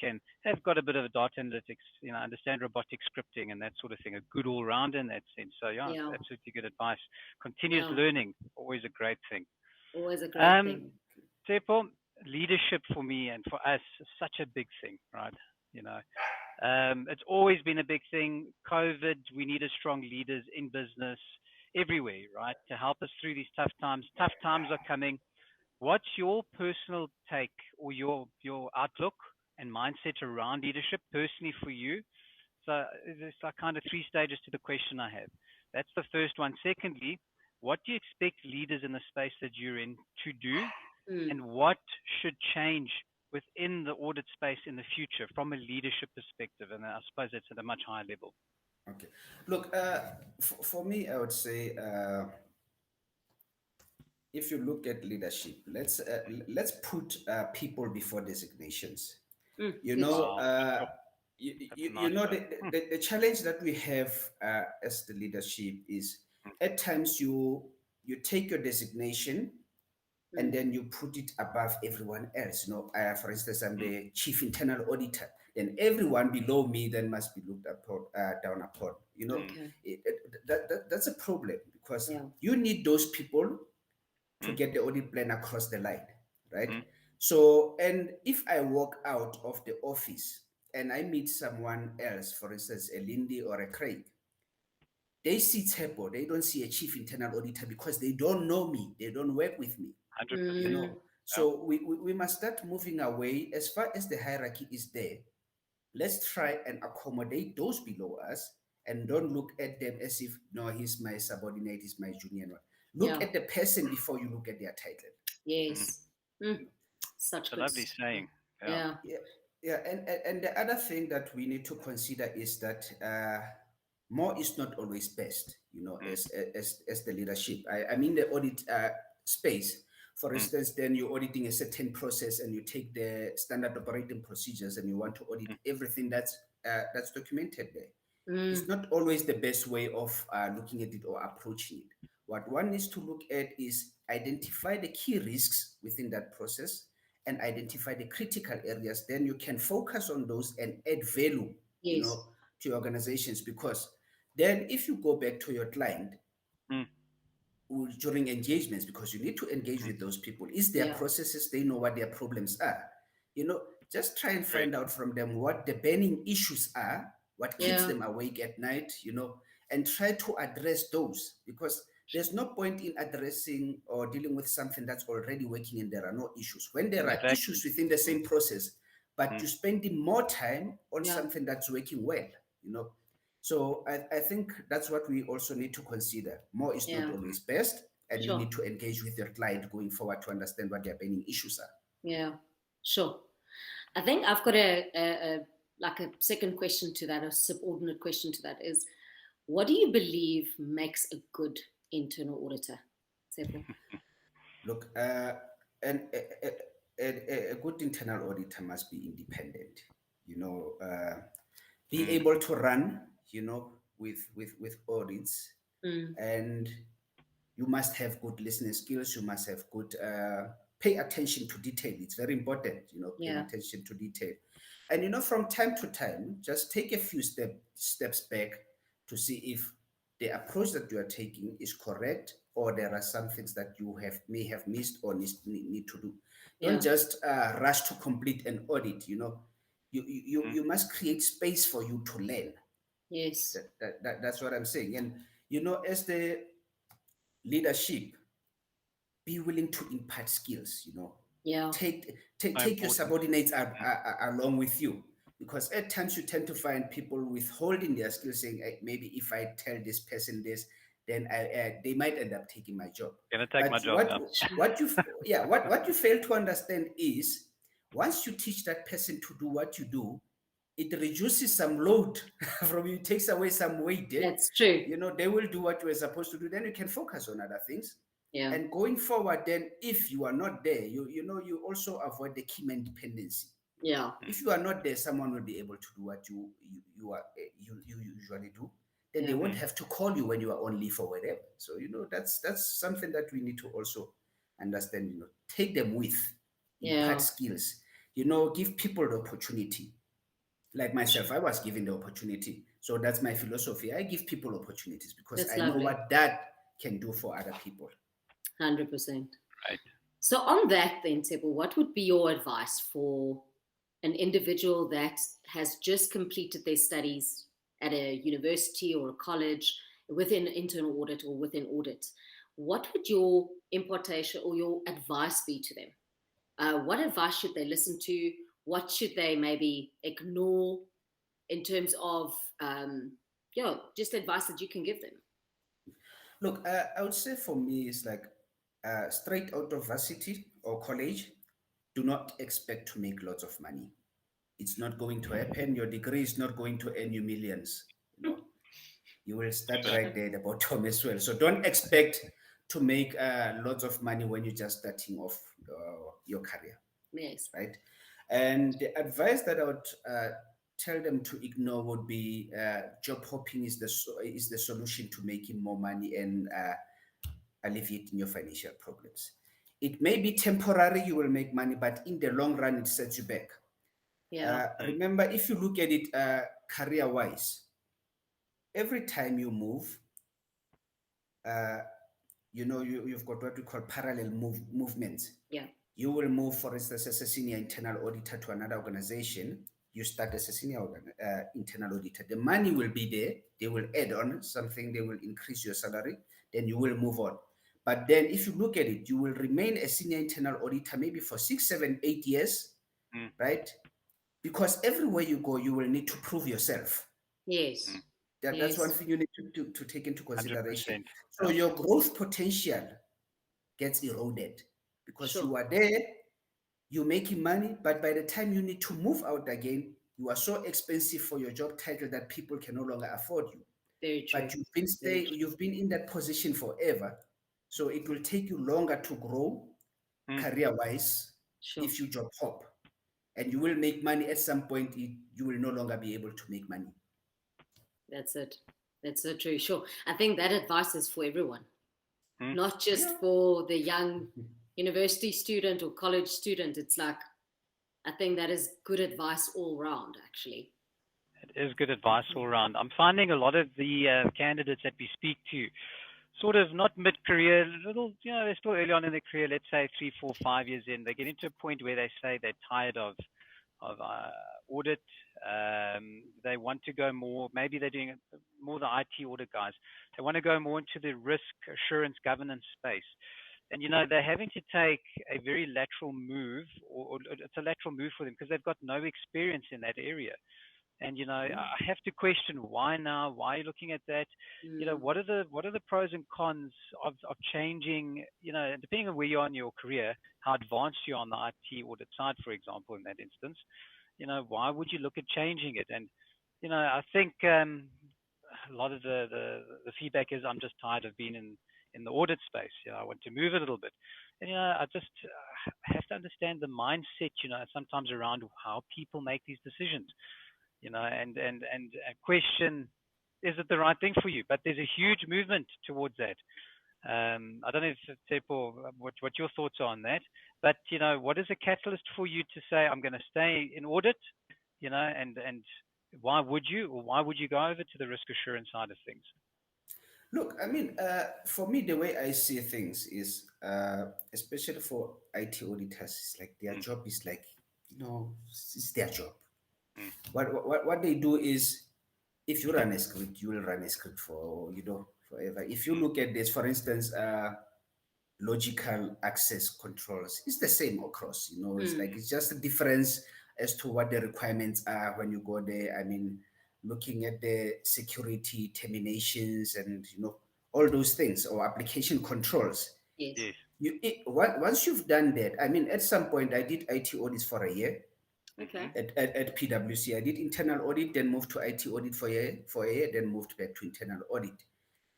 have got a bit of a data analytics, understand robotic scripting and that sort of thing, a good all-rounder in that sense. So absolutely good advice. Continuous learning, always a great thing. Always a great thing. Tshepo, leadership for me and for us is such a big thing, right? It's always been a big thing. COVID, we needed strong leaders in business everywhere, right, to help us through these tough times. Tough times are coming. What's your personal take or your outlook and mindset around leadership personally for you? So there's like kind of three stages to the question I have. That's the first one. Secondly, what do you expect leaders in the space that you're in to do, and what should change within the audit space in the future from a leadership perspective? And I suppose it's at a much higher level. Okay. Look, for me, I would say, if you look at leadership, let's put people before designations. You know, you know the challenge that we have as the leadership is at times you take your designation and then you put it above everyone else. You know, for instance, I'm the chief internal auditor, then everyone below me then must be looked upon, down upon. You know, that's a problem, because you need those people to get the audit plan across the line, right? So, and if I walk out of the office and I meet someone else, for instance, a Lindy or a Craig, they see Tshepo, they don't see a chief internal auditor because they don't know me, they don't work with me. 100%. You know, so we must start moving away. As far as the hierarchy is there, let's try and accommodate those below us and don't look at them as if, no, he's my subordinate, he's my junior. Look at the person before you look at their title. Yes. Such a lovely saying. Yeah. And the other thing that we need to consider is that more is not always best, you know, as the leadership. I mean the audit space. For instance, then you're auditing a certain process and you take the standard operating procedures and you want to audit everything that's documented there. It's not always the best way of looking at it or approaching it. What one needs to look at is identify the key risks within that process and identify the critical areas. Then you can focus on those and add value, you know, to your organizations. Because then if you go back to your client during engagements, because you need to engage with those people, is their processes, they know what their problems are. You know, just try and find out from them what the burning issues are, what keeps them awake at night, you know, and try to address those, because there's no point in addressing or dealing with something that's already working and there are no issues. When there are issues within the same process, but you're spending more time on something that's working well, you know. So I think that's what we also need to consider. More is not always best, and you need to engage with your client going forward to understand what their burning issues are. Yeah, sure. I think I've got a second question to that, a subordinate question to that is, what do you believe makes a good internal auditor? Tshepo? Look, a good internal auditor must be independent, you know, be able to run, you know, with audits, and you must have good listening skills. You must have good pay attention to detail. It's very important, you know, paying attention to detail. And you know, from time to time, just take a few steps back to see if the approach that you are taking is correct, or there are some things that you may have missed or need to do. Don't just rush to complete an audit. You know, you must create space for you to learn. Yes, that's what I'm saying. And you know, as the leadership, be willing to impart skills. You know, take your subordinates along with you. Because at times you tend to find people withholding their skills, saying, maybe if I tell this person this, then they might end up taking my job. Gonna take my job. What you fail to understand is, once you teach that person to do what you do, it reduces some load from you, takes away some weight. That's true. You know, they will do what you were supposed to do. Then you can focus on other things. Yeah. And going forward, then if you are not there, you also avoid the key man dependency. Yeah. If you are not there, someone will be able to do what you usually do. Then they won't have to call you when you are on leave or whatever. So you know, that's something that we need to also understand. You know, take them with, impart skills. You know, give people the opportunity. Like myself, I was given the opportunity. So that's my philosophy. I give people opportunities because I know what that can do for other people. 100%. Right. So on that then, Tshepo, what would be your advice for an individual that has just completed their studies at a university or a college within internal audit or within audit, what would your importation or your advice be to them? What advice should they listen to? What should they maybe ignore in terms of, just advice that you can give them? Look, I would say for me, it's like straight out of varsity or college, do not expect to make lots of money. It's not going to happen. Your degree is not going to earn you millions. You will start right there at the bottom as well. So don't expect to make lots of money when you're just starting off your career. Yes. Right. And the advice that I would tell them to ignore would be job hopping is the solution to making more money and alleviating your financial problems. It may be temporary, you will make money, but in the long run, it sets you back. Yeah. Remember, if you look at it career-wise, every time you move, you've got what we call parallel movements. Yeah. You will move, for instance, as a senior internal auditor to another organization. You start as a senior internal auditor. The money will be there. They will add on something. They will increase your salary. Then you will move on. But then if you look at it, you will remain a senior internal auditor maybe for 6, 7, 8 years, right? Because everywhere you go, you will need to prove yourself. Yes. That's one thing you need to take into consideration. 100%. So your growth potential gets eroded because you are there, you're making money, but by the time you need to move out again, you are so expensive for your job title that people can no longer afford you. Very true. But you've been in that position forever. So it will take you longer to grow career-wise if you job hop. And you will make money at some point, you will no longer be able to make money. That's it. That's so true. Sure. I think that advice is for everyone, not just for the young university student or college student. It's like, I think that is good advice all round, actually. It is good advice all around. I'm finding a lot of the candidates that we speak to, sort of not mid-career, little, they're still early on in their career, let's say 3, 4, 5 years in, they get into a point where they say they're tired of audit. They want to go more, maybe they're doing more the IT audit guys. They want to go more into the risk assurance governance space. And, they're having to take a very lateral move, or it's a lateral move for them because they've got no experience in that area. And, I have to question why now? Why are you looking at that? What are the pros and cons of changing, depending on where you are in your career, how advanced you are on the IT audit side, for example, in that instance, why would you look at changing it? And, I think a lot of the feedback is I'm just tired of being in the audit space. I want to move a little bit. And, I just have to understand the mindset, sometimes around how people make these decisions. And question, is it the right thing for you? But there's a huge movement towards that. I don't know if Tshepo, what your thoughts are on that, but what is a catalyst for you to say I'm going to stay in audit? And why would you, or why would you go over to the risk assurance side of things? Look, I mean, for me, the way I see things is, especially for IT auditors, it's like their job is like, it's their job. What they do is, if you run a script, you will run a script for, forever. If you look at this, for instance, logical access controls, it's the same across, it's like, it's just a difference as to what the requirements are when you go there. I mean, looking at the security terminations and, all those things, or application controls. Yes. Once you've done that, I mean, at some point I did IT audits for a year. Okay. At PwC, I did internal audit, then moved to IT audit for a year, then moved back to internal audit.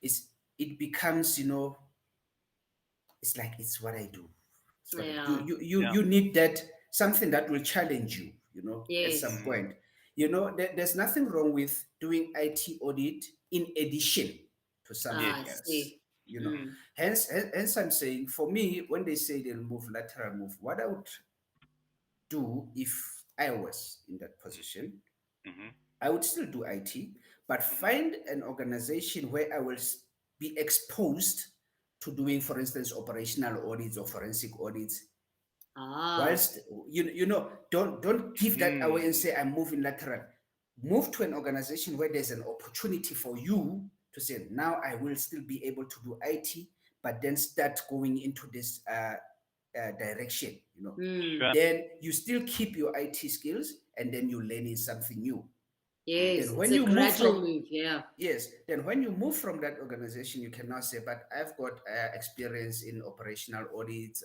It becomes, it's like, it's what I do. You need that, something that will challenge you, at some point. There's nothing wrong with doing IT audit in addition to something else. Hence I'm saying, for me, when they say they'll move lateral move, what I would do if I was in that position, I would still do IT, but find an organization where I will be exposed to doing, for instance, operational audits or forensic audits Whilst don't give that away and say I'm moving lateral. Move to an organization where there's an opportunity for you to say, now I will still be able to do IT, but then start going into this direction. Sure. Then you still keep your IT skills, and then you learn in something new. Yes, Then it's when a you gradual move. Yeah. Yes, then when you move from that organization, you can now say, but I've got experience in operational audits,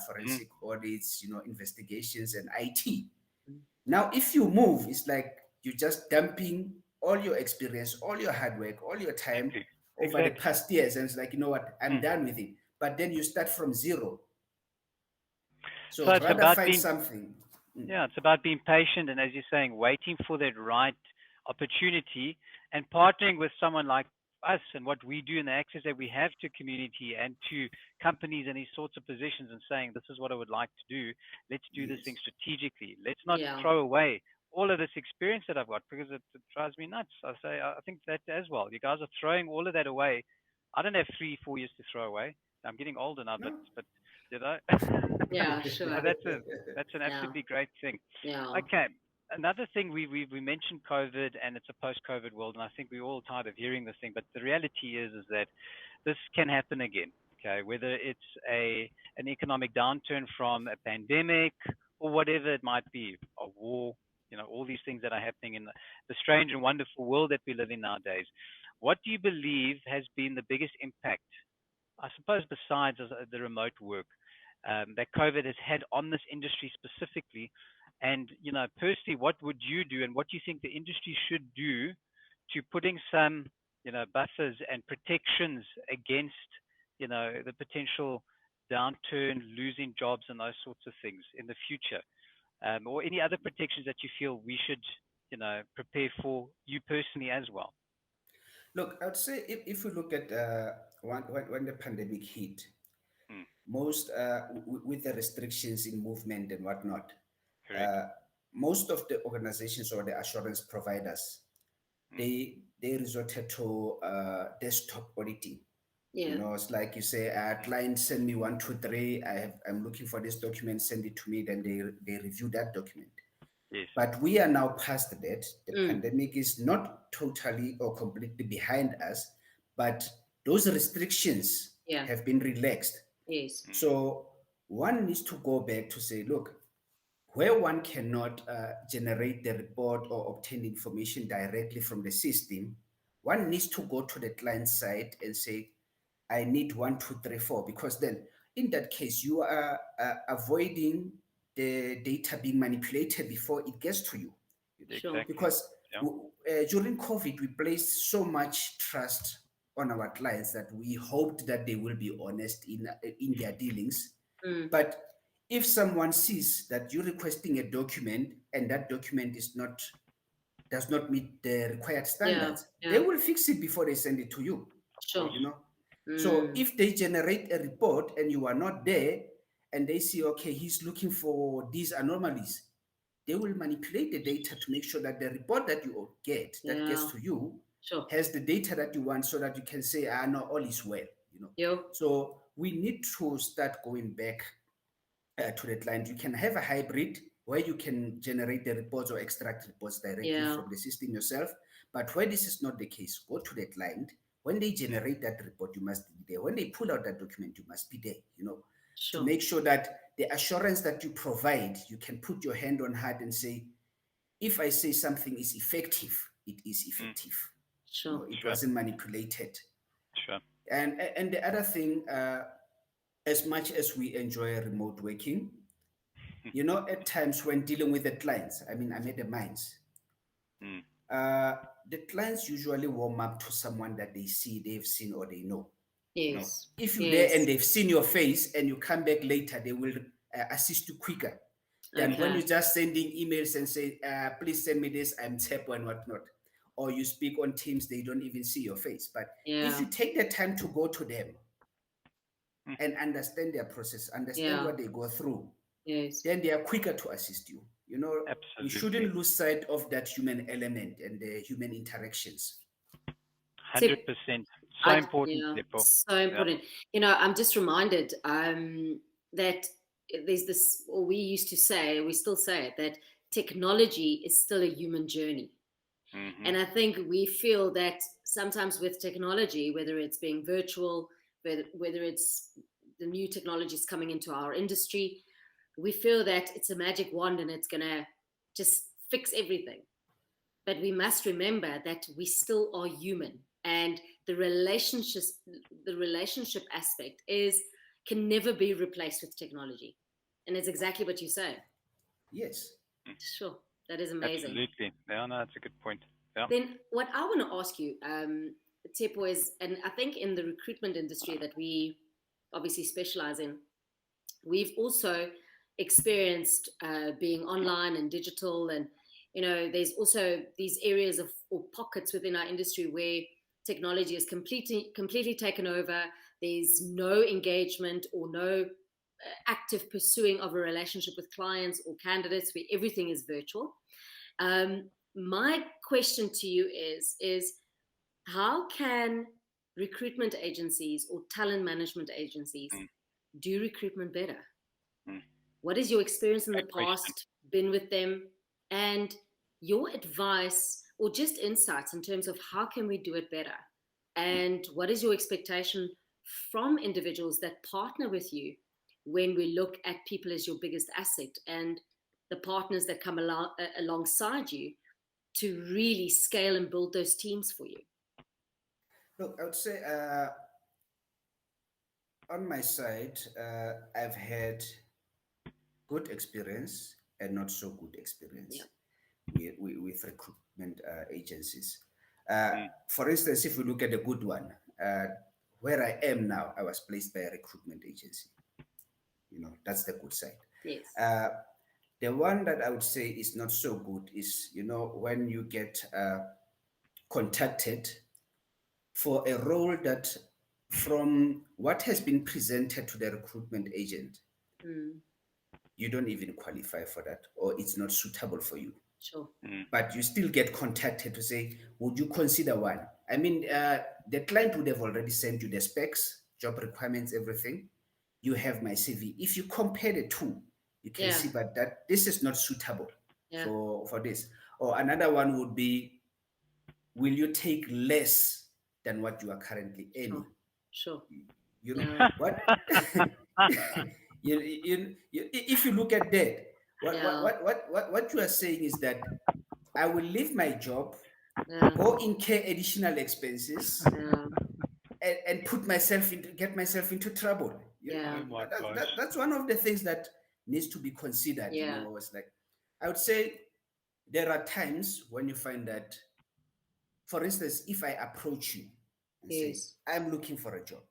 forensic audits, investigations and IT. Now, if you move, it's like you're just dumping all your experience, all your hard work, all your time over the past years. And it's like, you know what, I'm done with it. But then you start from zero. So it's rather about find being, something. Yeah, it's about being patient and, as you're saying, waiting for that right opportunity and partnering with someone like us and what we do and the access that we have to community and to companies and these sorts of positions, and saying, this is what I would like to do. Let's do this thing strategically. Let's not throw away all of this experience that I've got, because it drives me nuts. I think that as well. You guys are throwing all of that away. I don't have 3-4 years to throw away. I'm getting older now, but did I? Yeah, sure. So that's an absolutely great thing. Yeah. Okay. Another thing, we mentioned COVID, and it's a post-COVID world, and I think we're all tired of hearing this thing, but the reality is that this can happen again. Okay, whether it's an economic downturn from a pandemic or whatever it might be, a war, all these things that are happening in the strange and wonderful world that we live in nowadays. What do you believe has been the biggest impact, I suppose, besides the remote work, that COVID has had on this industry specifically? And, personally, what would you do, and what do you think the industry should do to putting some, buffers and protections against, the potential downturn, losing jobs and those sorts of things in the future? Or any other protections that you feel we should, prepare for, you personally as well? Look, I would say if we look at when the pandemic hit, most with the restrictions in movement and whatnot, most of the organizations or the assurance providers, they resorted to desktop auditing. Yeah. It's like you say, client send me 1, 2, 3. I'm looking for this document. Send it to me. Then they review that document. Yes. But we are now past that. The pandemic is not totally or completely behind us, but those restrictions have been relaxed. Yes. So one needs to go back to say, look, where one cannot generate the report or obtain information directly from the system, one needs to go to the client side and say, I need 1, 2, 3, 4, because then in that case, you are avoiding the data being manipulated before it gets to you. Sure. Because during COVID, we placed so much trust on our clients that we hoped that they will be honest in their dealings. But if someone sees that you're requesting a document and that document does not meet the required standards, they will fix it before they send it to you. Sure. So if they generate a report and you are not there, and they see, okay, he's looking for these anomalies, they will manipulate the data to make sure that the report that you get, that gets to you, has the data that you want, so that you can say, no, all is well. So we need to start going back to the client. You can have a hybrid where you can generate the reports or extract reports directly from the system yourself. But where this is not the case, go to the client. When they generate that report, you must be there. When they pull out that document, you must be there, to make sure that the assurance that you provide, you can put your hand on heart and say, if I say something is effective, it is effective. It wasn't manipulated. And the other thing, as much as we enjoy remote working, at times when dealing with the clients, I'm at the mines. The clients usually warm up to someone that they've seen, or they know. Yes. If you're there and they've seen your face and you come back later, they will assist you quicker than when you're just sending emails and say, please send me this, I'm Tshepo and whatnot. Or you speak on Teams, they don't even see your face. But if you take the time to go to them and understand their process, understand what they go through, then they are quicker to assist you. We shouldn't lose sight of that human element and the human interactions. 100%. So important, Tshepo. So important. I'm just reminded that there's this, or we used to say, we still say it, that technology is still a human journey. And I think we feel that sometimes with technology, whether it's being virtual, whether it's the new technologies coming into our industry, we feel that it's a magic wand and it's going to just fix everything. But we must remember that we still are human, and the relationship aspect can never be replaced with technology. And it's exactly what you say. Yes. Sure. That is amazing. Absolutely. Yeah, no, that's a good point. Yeah. Then what I want to ask you, Tshepo, is, and I think in the recruitment industry that we obviously specialize in, we've also experienced being online and digital, and there's also these areas or pockets within our industry where technology is completely taken over. There's no engagement or no active pursuing of a relationship with clients or candidates, where everything is virtual. My question to you is how can recruitment agencies or talent management agencies do recruitment better? What is your experience in the past been with them, and your advice or just insights in terms of how can we do it better? And what is your expectation from individuals that partner with you when we look at people as your biggest asset, and the partners that come alongside you to really scale and build those teams for you? Look, I would say on my side, I've had good experience and not so good experience with recruitment agencies. For instance, if we look at the good one, where I am now, I was placed by a recruitment agency. That's the good side. Yes. The one that I would say is not so good is, when you get contacted for a role that, from what has been presented to the recruitment agent, you don't even qualify for that, or it's not suitable for you. Sure. But you still get contacted to say, would you consider one? I mean, the client would have already sent you the specs, job requirements, everything. You have my CV. If you compare the two, you can see that this is not suitable for this. Or another one would be, will you take less than what you are currently earning? Sure. You know what? If you look at that, what you are saying is that I will leave my job, go incur additional expenses, and get myself into trouble. That's one of the things that needs to be considered. It's like, I would say there are times when you find that, for instance, if I approach you and say, I'm looking for a job,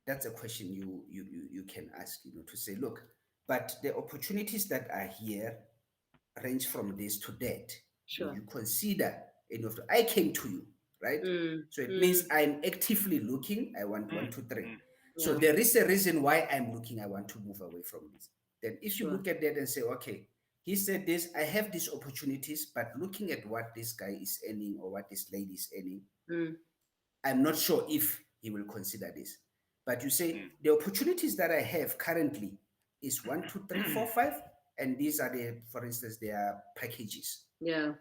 that's a question you can ask, to say, look, but the opportunities that are here range from this to that. Sure. You consider I came to you, right? So it means I'm actively looking. I want 1, 2, 3. So there is a reason why I'm looking. I want to move away from this. Then if you look at that and say, okay, he said this, I have these opportunities, but looking at what this guy is earning or what this lady is earning, I'm not sure if he will consider this. But you say, the opportunities that I have currently is 1, 2, 3, 4, 5, and these are for instance, their packages. Yeah.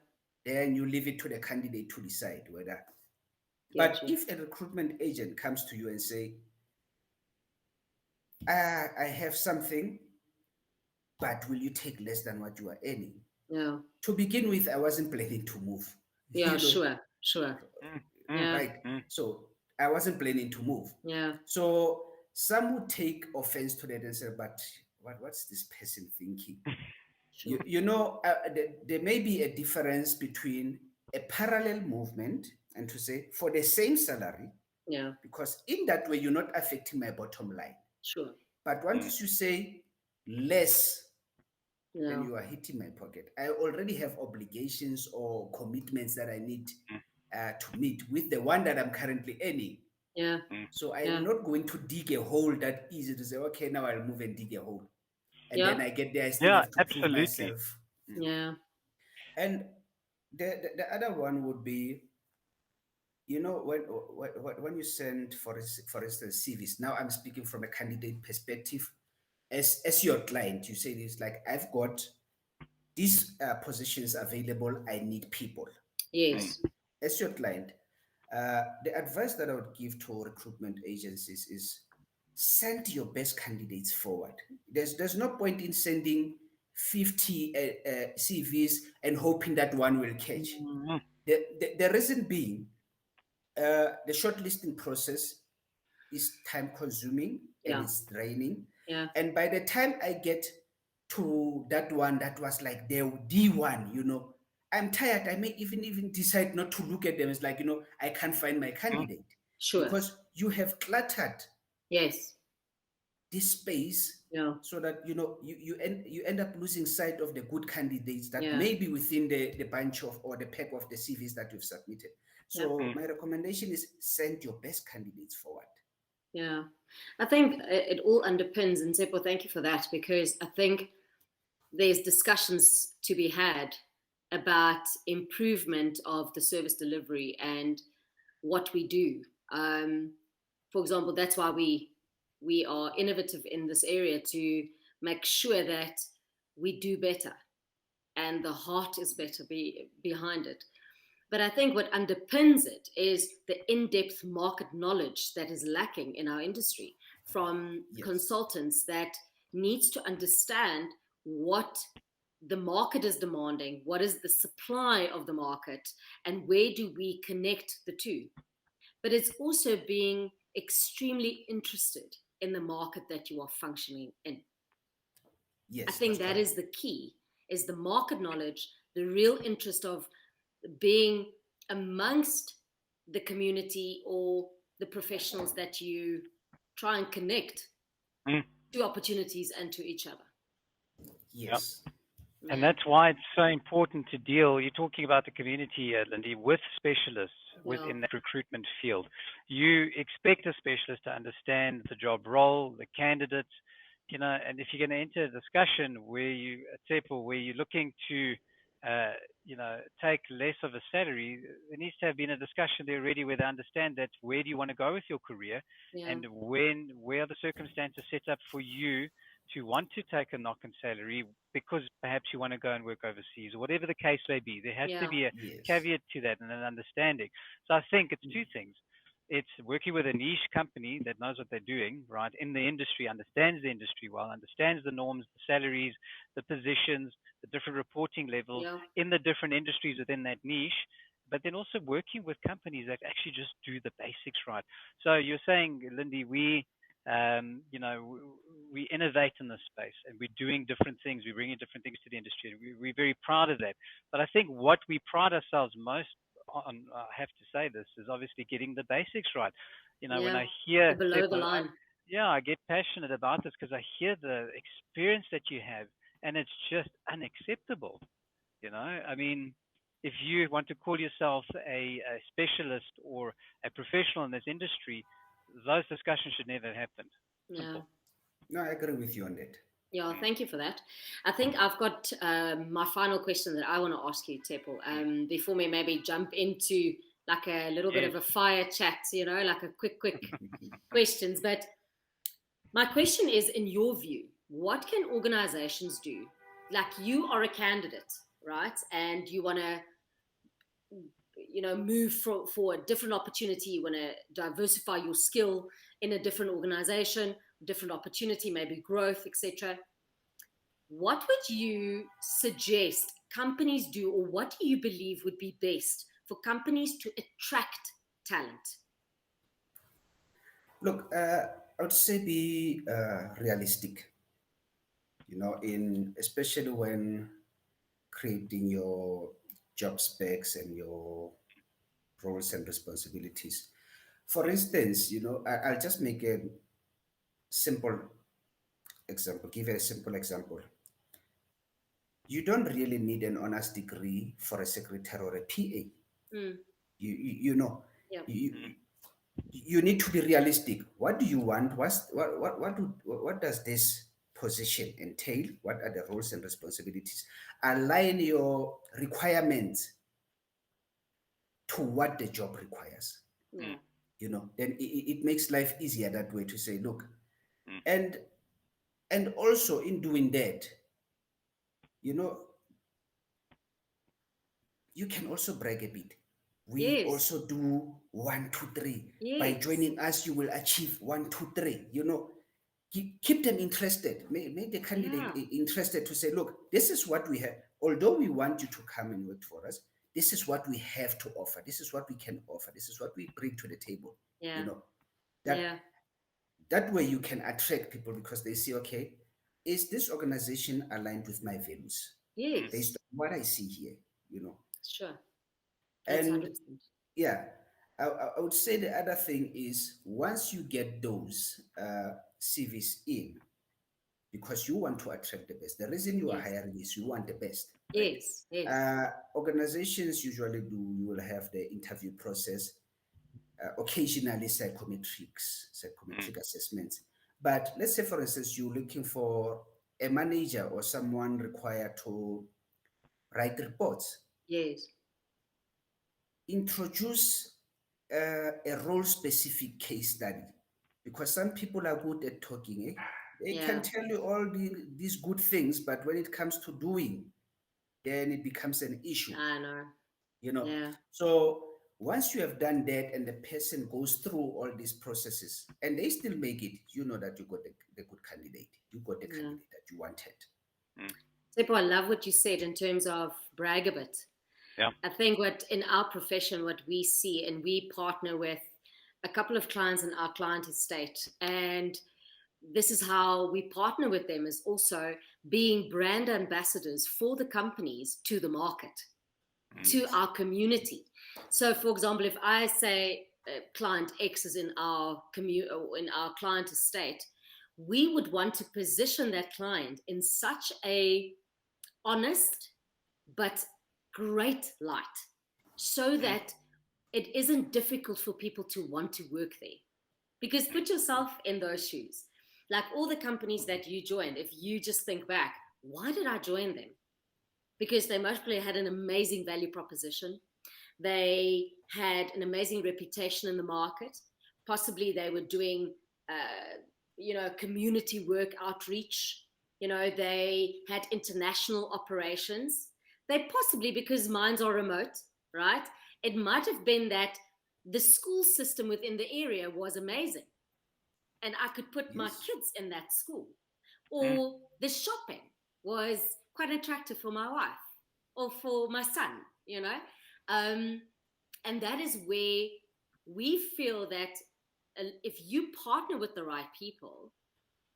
Then you leave it to the candidate to decide whether. But if a recruitment agent comes to you and say, I have something, but will you take less than what you are earning? Yeah. To begin with, I wasn't planning to move. Yeah, sure. Right. So I wasn't planning to move. Yeah. So some would take offense to that and say, but what's this person thinking? Sure. There may be a difference between a parallel movement and to say for the same salary. Yeah. Because in that way, you're not affecting my bottom line. Sure. But once you say less, then you are hitting my pocket. I already have obligations or commitments that I need to meet with the one that I'm currently earning. Yeah. So I'm not going to dig a hole that easy to say, okay, now I'll move and dig a hole. And then I get there, I still have to prove myself. Yeah. And the other one would be, when you send, for instance, CVs, now I'm speaking from a candidate perspective. as your client, you say this like, I've got these positions available, I need people. Yes. As your client, the advice that I would give to recruitment agencies is send your best candidates forward. There's no point in sending 50 CVs and hoping that one will catch. The reason being, the shortlisting process is time consuming and it's draining. Yeah. And by the time I get to that one that was like the D1, you know, I'm tired. I may even decide not to look at them. It's like, you know, I can't find my candidate. Sure. Because you have cluttered Yes. this space, so that, you know, you end up losing sight of the good candidates that may be within the bunch of, or the pack of the CVs that you've submitted. So my recommendation is send your best candidates forward. Yeah, I think it all underpins, and Tshepo, thank you for that, because I think there's discussions to be had about improvement of the service delivery and what we do. For example, that's why we are innovative in this area, to make sure that we do better and the heart is better behind it. But I think what underpins it is the in-depth market knowledge that is lacking in our industry from consultants that needs to understand what the market is demanding, what is the supply of the market, and where do we connect the two. But it's also being extremely interested in the market that you are functioning in. Yes, I think that is the key, is the market knowledge, the real interest of being amongst the community or the professionals that you try and connect to opportunities and to each other. Yes. Yeah. And that's why it's so important to deal, you're talking about the community, Lindy, with specialists within that recruitment field. You expect a specialist to understand the job role, the candidates, you know, and if you're going to enter a discussion where you're looking to you know, take less of a salary, there needs to have been a discussion there already where they understand that where do you want to go with your career, and where are the circumstances set up for you to want to take a knock in salary because perhaps you want to go and work overseas or whatever the case may be. There has to be a caveat to that and an understanding. So I think it's two things. It's working with a niche company that knows what they're doing, right, in the industry, understands the industry well, understands the norms, the salaries, the positions, the different reporting levels in the different industries within that niche, but then also working with companies that actually just do the basics right. So you're saying, Lindy, we innovate in this space and we're doing different things. We're bringing different things to the industry. We're very proud of that. But I think what we pride ourselves most on, I have to say this, is obviously getting the basics right. You know, when I hear below the line. I get passionate about this because I hear the experience that you have, and it's just unacceptable. You know, I mean, if you want to call yourself a specialist or a professional in this industry, those discussions should never have happened. Simple. No, I agree with you on that. Yeah, thank you for that. I think I've got my final question that I want to ask you, Tshepo, before we maybe jump into like a little bit of a fire chat, you know, like a quick questions. But my question is, in your view, what can organizations do? Like, you are a candidate, right? And you want to, you know, move for a different opportunity. You want to diversify your skill in a different organization, different opportunity, maybe growth, etc. What would you suggest companies do, or what do you believe would be best for companies to attract talent? Look, I would say be realistic, you know, especially when creating your job specs and your roles and responsibilities. For instance, you know, I'll just make a simple example, give a simple example. You don't really need an honors degree for a secretary or a PA. You know, you need to be realistic. What do you want? What does this position entail? What are the roles and responsibilities? Align your requirements to what the job requires. You know, then it makes life easier that way to say, look, and And also in doing that, you know, you can also brag a bit. We Yes. also do 1, 2, 3. By Yes. joining us, you will achieve 1, 2, 3. You know, keep them interested. Make the candidate interested to say, look, this is what we have. Although we want you to come and work for us, this is what we have to offer. This is what we can offer. This is what we bring to the table. Yeah. You know, that way you can attract people because they see, okay, is this organization aligned with my values? Yes. Based on what I see here, you know. Sure. That's And 100%. yeah, I would say the other thing is once you get those CVs in, because you want to attract the best. The reason you are hiring is you want the best. Right? Yes, yes. Organizations usually do, you will have the interview process, occasionally psychometric assessments. But let's say, for instance, you're looking for a manager or someone required to write reports. Yes. Introduce a role-specific case study, because some people are good at talking. They can tell you all these good things, but when it comes to doing, then it becomes an issue. I know. You know. Yeah. So once you have done that and the person goes through all these processes and they still make it, you know that you got the good candidate. You got the candidate that you wanted. Tshepo, I love what you said in terms of brag a bit. Yeah. I think what in our profession, what we see, and we partner with a couple of clients in our client estate, and this is how we partner with them, is also being brand ambassadors for the companies to the market, to our community. So, for example, if I say client X is in our client estate, we would want to position that client in such a honest but great light, so that it isn't difficult for people to want to work there. Because put yourself in those shoes. Like all the companies that you joined, if you just think back, why did I join them? Because they mostly had an amazing value proposition. They had an amazing reputation in the market. Possibly they were doing, community work outreach. They had international operations. They possibly, because mines are remote, right? It might have been that the school system within the area was amazing, and I could put my kids in that school. Or the shopping was quite attractive for my wife or for my son, and that is where we feel that if you partner with the right people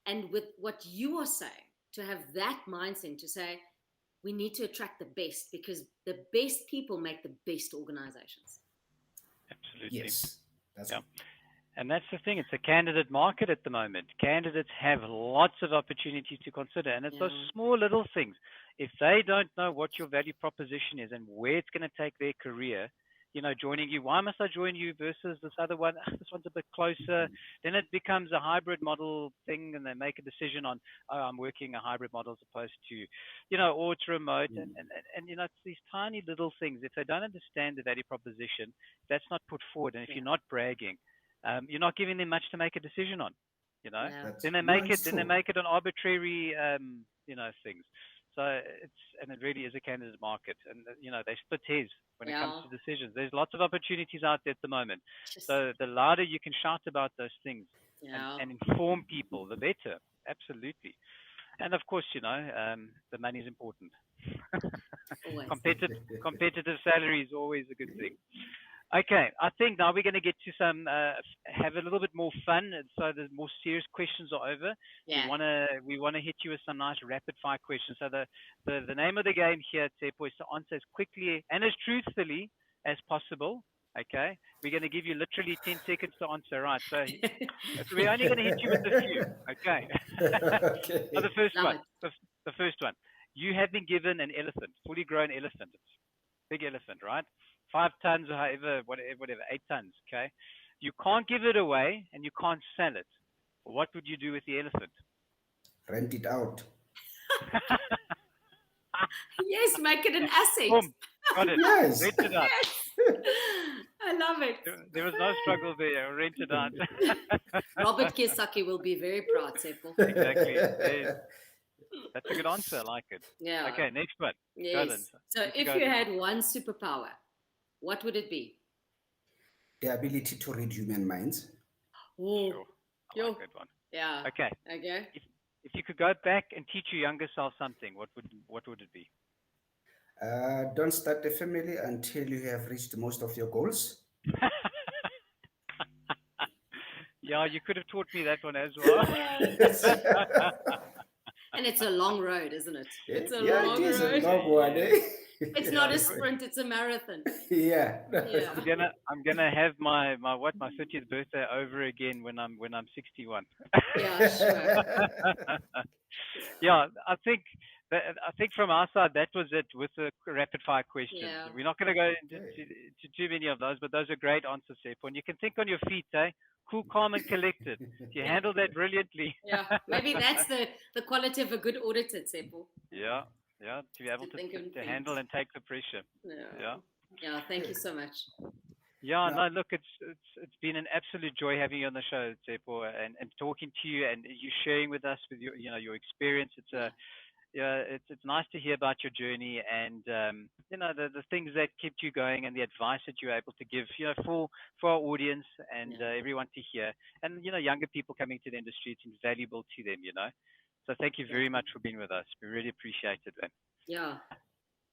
and with what you are saying, to have that mindset to say, we need to attract the best, because the best people make the best organizations. Absolutely. Yes. And that's the thing. It's a candidate market at the moment. Candidates have lots of opportunities to consider. And it's those small little things. If they don't know what your value proposition is and where it's going to take their career, joining you, why must I join you versus this other one? This one's a bit closer. Then it becomes a hybrid model thing, and they make a decision on, I'm working a hybrid model as opposed to, or it's remote. And it's these tiny little things. If they don't understand the value proposition, that's not put forward. And if you're not bragging, you're not giving them much to make a decision on, Then they make it on arbitrary, things. So it really is a candidate market, and they split hairs when it comes to decisions. There's lots of opportunities out there at the moment. So the louder you can shout about those things and inform people, the better. Absolutely. And of course, the money is important. Competitive salary is always a good thing. Okay, I think now we're going to get to some, have a little bit more fun. So the more serious questions are over. Yeah. We want to hit you with some nice rapid fire questions. So the name of the game here, Tshepo, is to answer as quickly and as truthfully as possible. Okay, we're going to give you literally 10 seconds to answer, right? So we're only going to hit you with a few. Okay. Okay. So the first one. You have been given an elephant, fully grown elephant, big elephant, right? 5 tons or however, whatever, 8 tons, okay? You can't give it away and you can't sell it. What would you do with the elephant? Rent it out. Yes, make it an asset. Boom. Got it. Yes. Rent it out. I love it. There was no struggle there. Rent it out. Robert Kiyosaki will be very proud, Tshepo. Exactly. That's a good answer. I like it. Yeah. Okay, next one. Yes. So if you had one superpower, what would it be? The ability to read human minds. Oh, sure. I like that one. Yeah. Okay. Okay. If you could go back and teach your younger self something, what would it be? Don't start a family until you have reached most of your goals. Yeah, you could have taught me that one as well. And it's a long road, isn't it? It's a long road. A long one, eh? It's not a sprint; it's a marathon. Yeah. I'm gonna have my 30th birthday over again when I'm 61. Yeah, sure. Yeah, I think from our side that was it with the rapid fire questions. Yeah. We're not going to go into too many of those, but those are great answers, Sebiloane. And you can think on your feet, cool, calm, and collected. You handle that brilliantly. Yeah, maybe that's the quality of a good auditor, Tshepo. Yeah, to be able to handle and take the pressure. Yeah, thank you so much. Yeah, no, look, it's been an absolute joy having you on the show, Tshepo, and talking to you and you sharing with us with your experience. It's nice to hear about your journey and the things that kept you going and the advice that you're able to give for our audience and everyone to hear, and younger people coming to the industry. It's invaluable to them. So thank you very much for being with us. We really appreciate it, man. Yeah.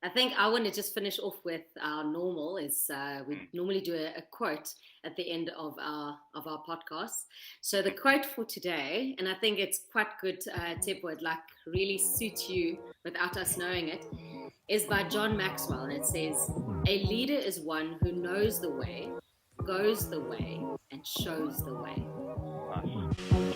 I think I want to just finish off with our normal we normally do a quote at the end of our podcast. So the quote for today, and I think it's quite good, Tshepo, it like really suits you without us knowing it, is by John Maxwell, and it says, "A leader is one who knows the way, goes the way, and shows the way." Nice.